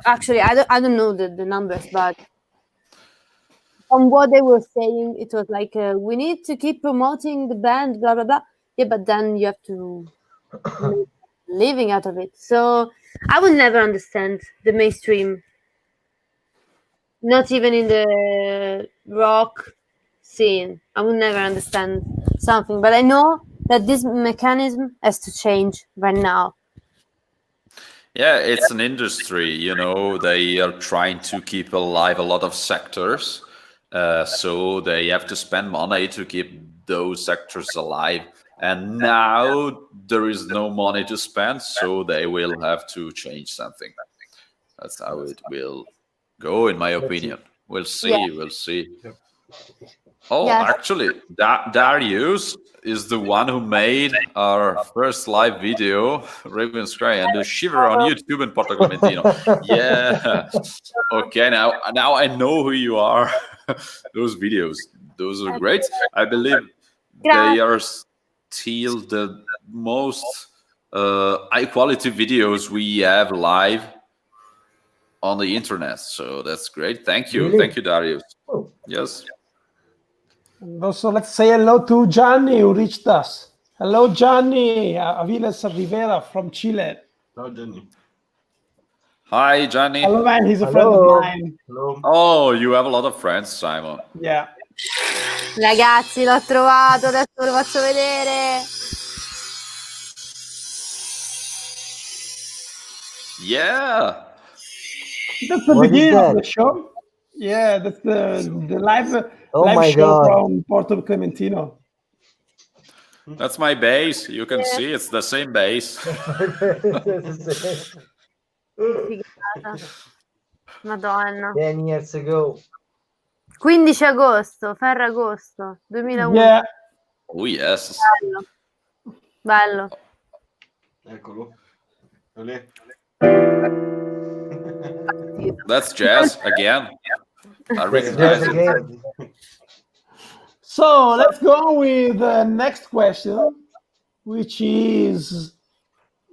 actually, I don't know the numbers, but from what they were saying, it was like we need to keep promoting the band, blah blah blah. Yeah, but then you have to make a living out of it. So I would never understand the mainstream, not even in the rock scene. I would never understand something, but I know that this mechanism has to change right now. Yeah, it's an industry, you know, they are trying to keep alive a lot of sectors. So they have to spend money to keep those sectors alive. And now there is no money to spend, so they will have to change something. That's how it will go, in my opinion. We'll see, Yeah. we'll see. Oh, Yes. actually, Darius is the one who made our first live video, Ravenscry, and the Shiver on YouTube in Porto Clementino. Yeah. Okay, now I know who you are. Those videos, those are great. I believe they are still the most high quality videos we have live on the internet. So that's great. Thank you. Really? Thank you, Darius. Oh. Yes. And also, let's say hello to Gianni, who reached us. Hello, Gianni, Aviles Rivera from Chile. Hello, Johnny. Hi, Gianni. Hello, man. He's a Hello. friend of mine. Hello. Oh, you have a lot of friends, Simon. Yeah. Ragazzi, l'ho trovato, adesso ve lo faccio vedere. Yeah. That's the What is beginning of that? the show. Yeah, that's the live Oh live my show God. from Porto Clementino. That's my bass. You can see it's the same bass. Figata. Madonna. 10 years ago. 15 agosto, Ferragosto 2001. Yeah. Oh, yes. Bello. Bello. Eccolo. Olè. That's jazz again. I recognize Yes, it. again. So let's go with the next question, which is,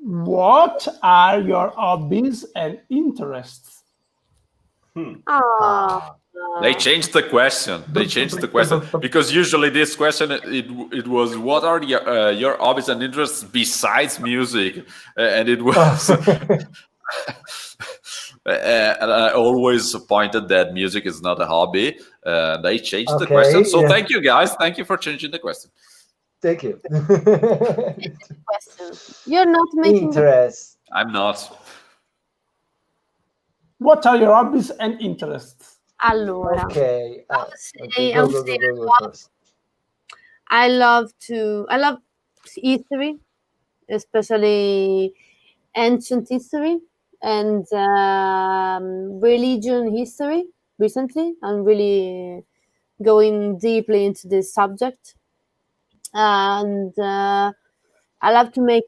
what are your hobbies and interests? Oh. They changed the question. They changed the question because usually this question it was, what are your hobbies and interests besides music, and it was. And I always pointed that music is not a hobby. They changed the question, so yeah. thank you guys. Thank you for changing the question. Thank you. Question. You're not making the Interest. I'm not. What are your hobbies and interests? Allora, Okay. say- Go, I would go, say go, go, go I first. I love history, especially ancient history and religion history. Recently, I'm really going deeply into this subject, and I love to make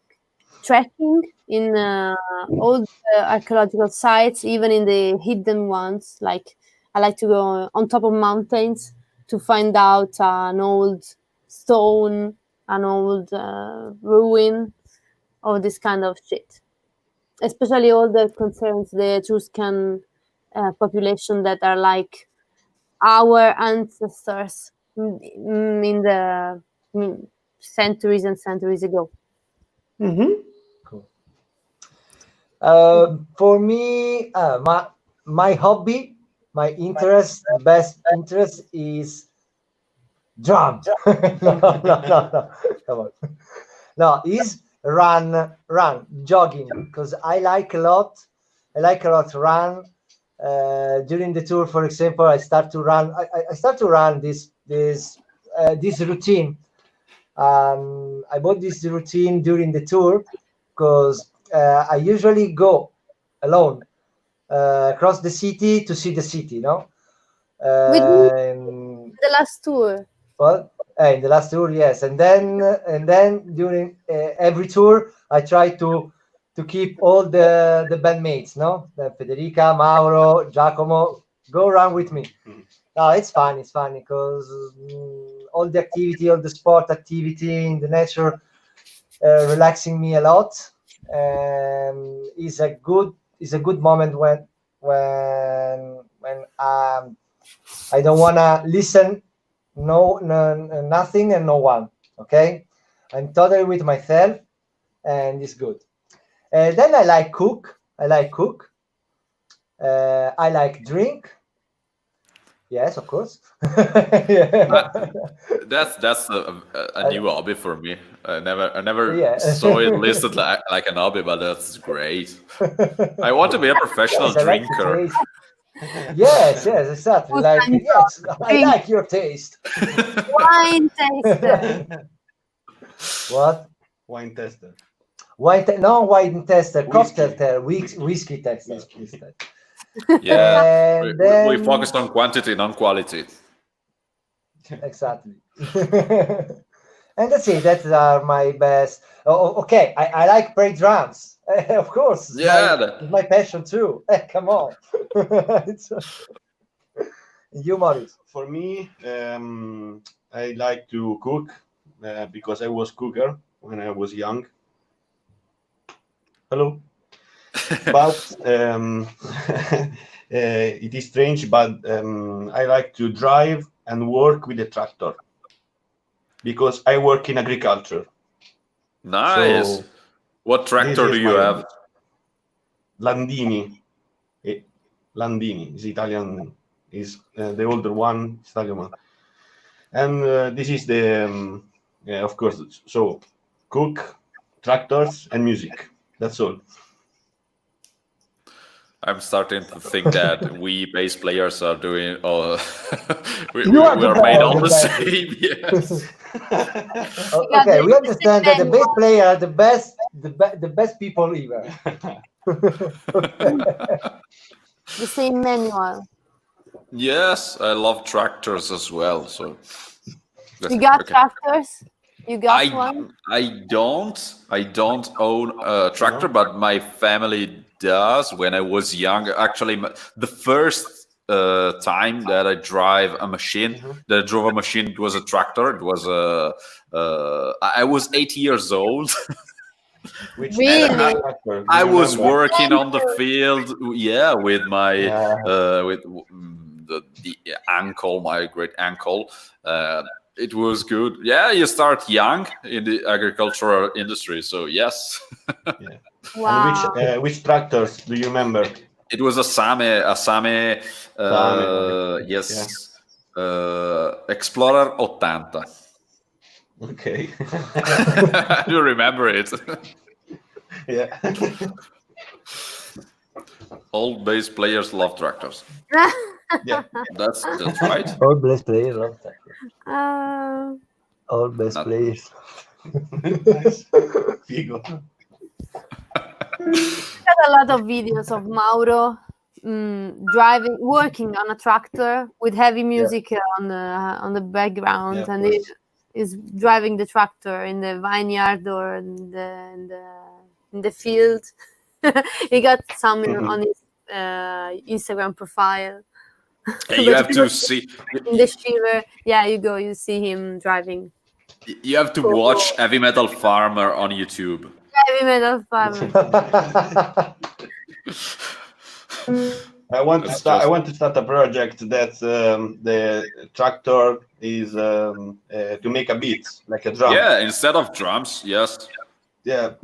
trekking in all the archaeological sites, even in the hidden ones. Like I like to go on top of mountains to find out an old stone, an old ruin, or this kind of shit. Especially all that concerns the Etruscan population that are like our ancestors in the centuries and centuries ago. Mm-hmm. For me, my hobby, my interest, best interest is drum. No. Come on. No, is run, jogging, because I like a lot run. During the tour, for example, I start to run. I start to run this routine. I bought this routine during the tour because I usually go alone across the city to see the city. No. We did the last tour. Well, in the last tour, yes, and then during every tour, I try to keep all the bandmates, no, Federica, Mauro, Giacomo, go around with me. No, it's fun because all the activity, all the sport activity in the nature, relaxing me a lot. Is a good moment when I don't wanna listen, nothing and no one. Okay, I'm totally with myself, and it's good. Then I like cook. I like drink. Yes, of course. Yeah. That's a new hobby for me. I never Yeah. saw it listed like an hobby, but that's great. I want to be a professional Yes, I like the drinker. taste. Yes, exactly. What Like, kind of yes, I drink? like your taste. Wine taster. What? Wine tester. No wine tester, cocktail Whiskey. tester, whiskey tester. Whiskey. Yeah, And we then focus on quantity, not quality. exactly. And that's it. That are my best. Okay, I like play drums. Of course, it's my passion too. Come on. You, Maurice. For me, I like to cook because I was cooker when I was young. Hello. But it is strange, but I like to drive and work with a tractor because I work in agriculture. Nice. So What tractor do you have? Landini. Landini is Italian. Is the older one, Italian one, and this is the of course. So cook, tractors, and music. That's all. I'm starting to think that we bass players are doing. We You are the are made all the best. same. Yes. Okay, we understand that the bass player are the best people ever. The same manual. Yes, I love tractors as well. So You got okay. tractors? You got one? I don't own a tractor, but my family does. When I was young, actually, the first time that I drove a machine, it was a tractor. It was I was 8 years old. Really? I was working on the field, with my with the uncle, my great uncle. It was good. Yeah, you start young in the agricultural industry, so yes. Wow. And which tractors do you remember? It was a Same, yes, Explorer 80. Okay. You remember it? Yeah. All bass players love tractors. Yeah. That's right. All bass players love tractors. All bass Not- players. Nice. Figo. Got a lot of videos of Mauro working on a tractor with heavy music on the background, Yeah, and of he course. is driving the tractor in the vineyard or in the field. He got some on his Instagram profile. Yeah, you have to see. In the Shiver, you see him driving. You have to watch Heavy Metal Farmer on YouTube. Heavy metal farmer. I want to start a project that the tractor is to make a beat like a drum. Yeah, instead of drums, yes. Yeah.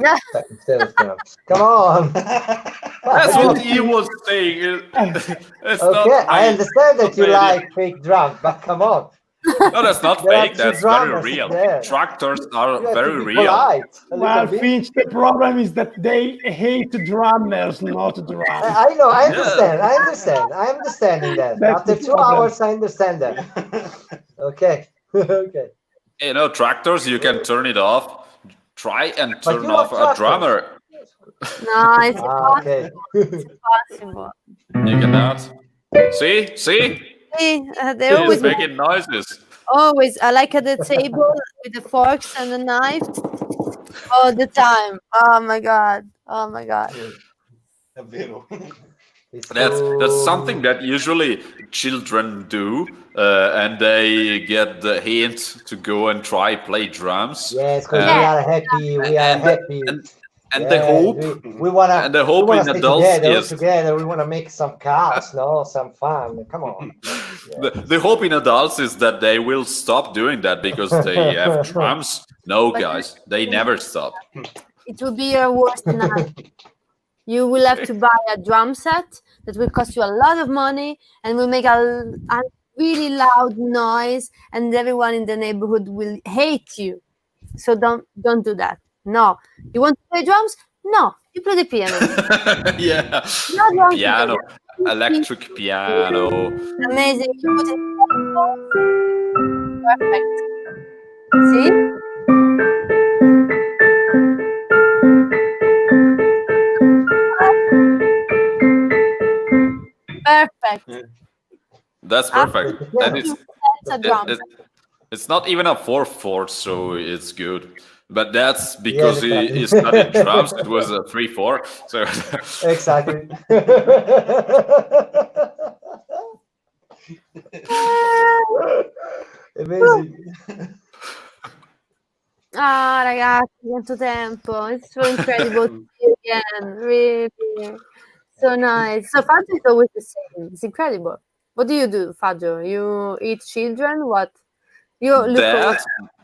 Instead of drums. Come on. That's what he was saying. Okay, I understand that you like fake drums, but come on. No, that's not There are fake. two That's very drummers real. there. Tractors are You have very to be real. polite a Well, little bit. Finch, the problem is that they hate drummers, not drums. I know, I understand. I'm understanding that. That's After the 2 problem. hours, I understand that. Okay. Okay. You know, tractors, you can turn it off. Try and But turn you off love a drummer. No, it's Okay. impossible. You cannot. See? See, they're always He's making noises. Always, I like at the table with the forks and the knife all the time. Oh my god! È vero. That's something that usually children do, and they get the hint to go and play drums. Yes, because we are happy. We are happy. And the hope, we wanna, and the hope in adults is together. We wanna make some chaos, no, some fun. Come on. The hope in adults is that they will stop doing that because they have drums. No, guys, they never stop. It will be your worst night. You will have to buy a drum set that will cost you a lot of money and will make a really loud noise, and everyone in the neighborhood will hate you. So don't do that. No. You want to play drums? No. You play the piano. Yeah. No Piano. Electric piano. Amazing. You put it perfect. See? Perfect. That's perfect. And it's not even a 4/4, so it's good. But that's because he studied drums. It was a 3/4. So exactly. Amazing. Ah, ragazzi, quanto tempo! It's so incredible to see you again. Really, so nice. So Fabio is always the same. It's incredible. What do you do, Fabio? You eat children? What? You look that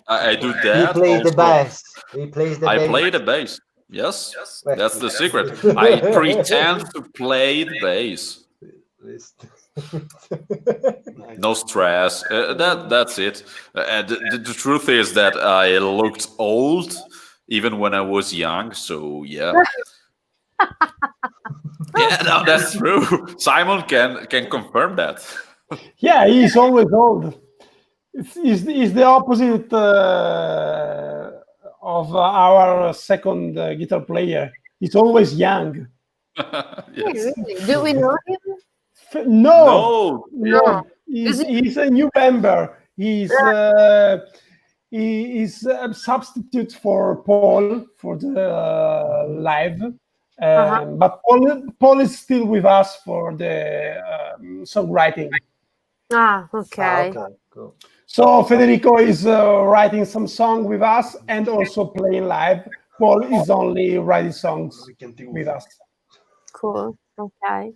I do that. He plays the bass. He plays the bass. I play the bass. Yes, that's the secret. I pretend to play the bass. No stress. That's it. The truth is that I looked old even when I was young. So yeah. Yeah, no, that's true. Simon can confirm that. Yeah, he's always old. It's the opposite of our second guitar player. He's always young. Yes. Really? Do we know him? No. He's a new member. He's a substitute for Paul for the live. But Paul is still with us for the songwriting. Okay. Cool. So Federico is writing some song with us and also playing live. Paul is only writing songs with us. Cool. Okay.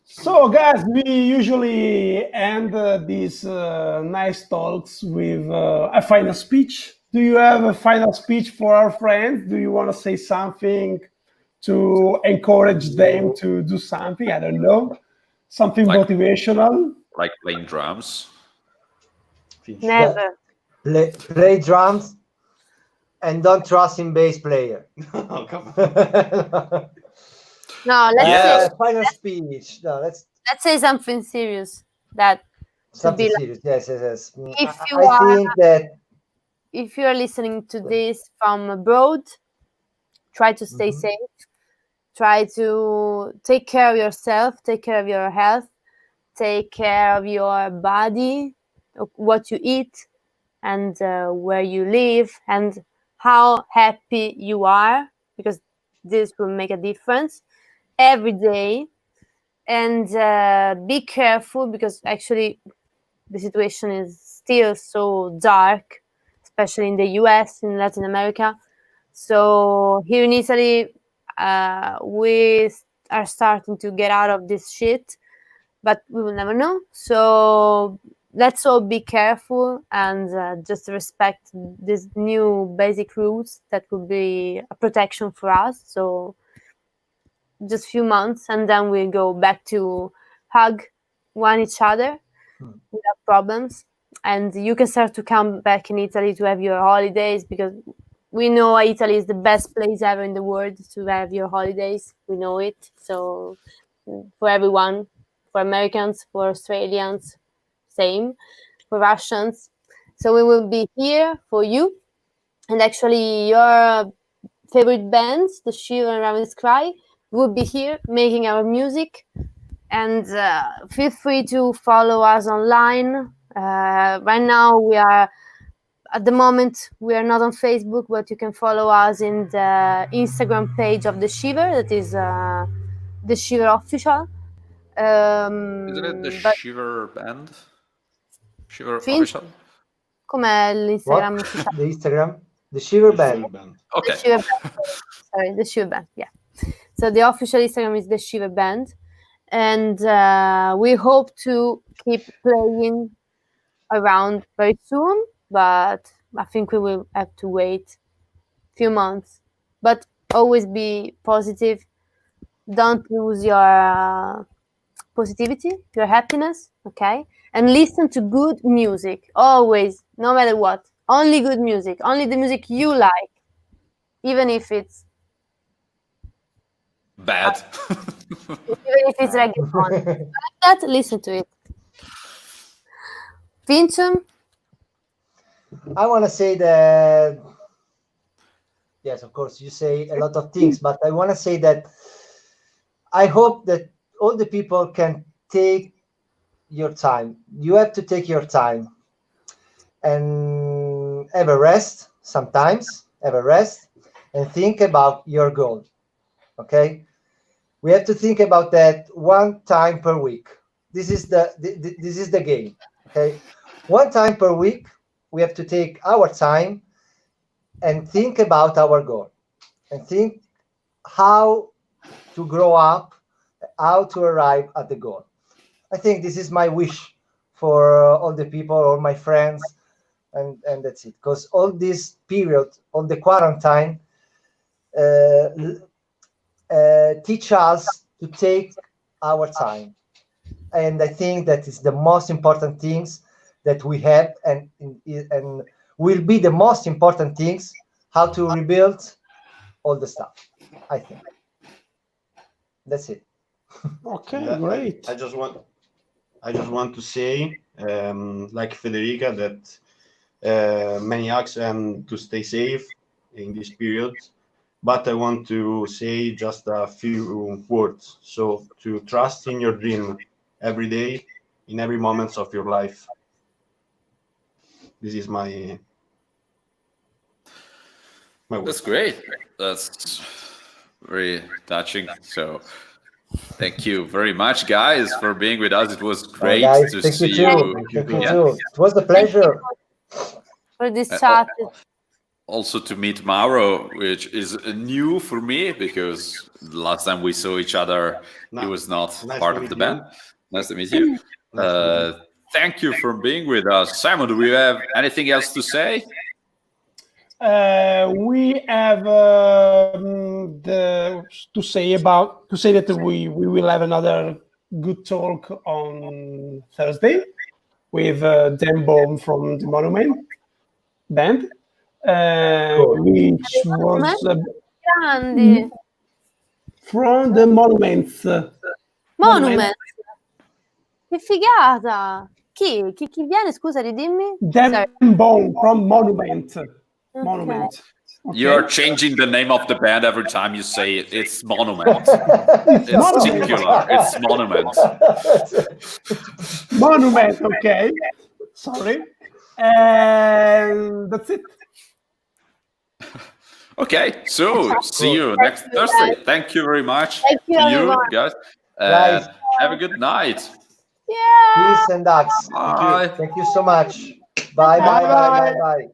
So guys, we usually end these nice talks with a final speech. Do you have a final speech for our friends? Do you want to say something to encourage them to do something? I don't know. Something motivational? Like playing drums? Never. Play drums and don't trust in bass player. Oh, come on. No, let's say final speech. No, let's say something serious. That something serious. Yes. If I think that if you are listening to this from abroad, try to stay safe. Try to take care of yourself, take care of your health, take care of your body, what you eat, and where you live, and how happy you are, because this will make a difference every day. And be careful, because actually the situation is still so dark, especially in the US, in Latin America. So here in Italy, we are starting to get out of this shit, but we will never know. So let's all be careful and just respect these new basic rules that will be a protection for us. So just a few months, and then we'll go back to hug each other without problems. And you can start to come back in Italy to have your holidays, because we know Italy is the best place ever in the world to have your holidays. We know it. So for everyone, for Americans, for Australians, same, for Russians. So we will be here for you. And actually your favorite bands, the Shiver and Ravenscry, will be here making our music. And feel free to follow us online. Right now we are, at the moment, we are not on Facebook, but you can follow us in the Instagram page of the Shiver. That is the Shiver official. Isn't it the But Shiver band? Shiver Fin- official? com'è l'Instagram What? ufficiale? The Instagram? The Shiver Band. Okay. The Shiver Band. Sorry, the Shiver Band. Yeah. So the official Instagram is the Shiver Band, and we hope to keep playing around very soon. But I think we will have to wait a few months. But always be positive. Don't lose your positivity, your happiness. Okay, and listen to good music always, no matter what. Only good music. Only the music you like, even if it's Bad. reggaeton. Like that, listen to it. Vincent, I want to say that, yes, of course, you say a lot of things, but I want to say that I hope that all the people can take your time. You have to take your time and have a rest sometimes, have a rest and think about your goal. Okay? We have to think about that one time per week. This is the game. Okay? One time per week, we have to take our time and think about our goal and think how to grow up, how to arrive at the goal. I think this is my wish for all the people, all my friends, and that's it. Because all this period, all the quarantine, teach us to take our time. And I think that is the most important things that we have, and will be the most important things how to rebuild all the stuff. I think that's it. Okay, great. I just want to say, like Federica, that many ask to stay safe in this period. But I want to say just a few words. So to trust in your dream every day, in every moment of your life. This is my word. That's great. That's very touching. So thank you very much, guys, for being with us. It was great guys, to thank see you too. you. Thank you again. too. It was a pleasure. for this chat. Also to meet Mauro, which is new for me because the last time we saw each other, he was not part of the band. Nice to meet you. Thank you for being with us. Simon, do we have anything else to say? We have to say that we will have another good talk on Thursday with Dan Baum from the Monument band, which was Grandi. from the Monuments. Monument. Che figata! Chi viene? Scusa, ridimmi. Dan Baum from Monument. Okay. Monument. Okay. You're changing the name of the band every time you say it. It's Monument. It's Monument. singular. It's Monument. Monument, okay. Sorry. And that's it. Okay, so see you next Thursday. Thank you very much Thank you, to you, everyone. guys. Guys. Have a good night. Yeah. Peace and ducks. Bye. Thank you so much. Bye.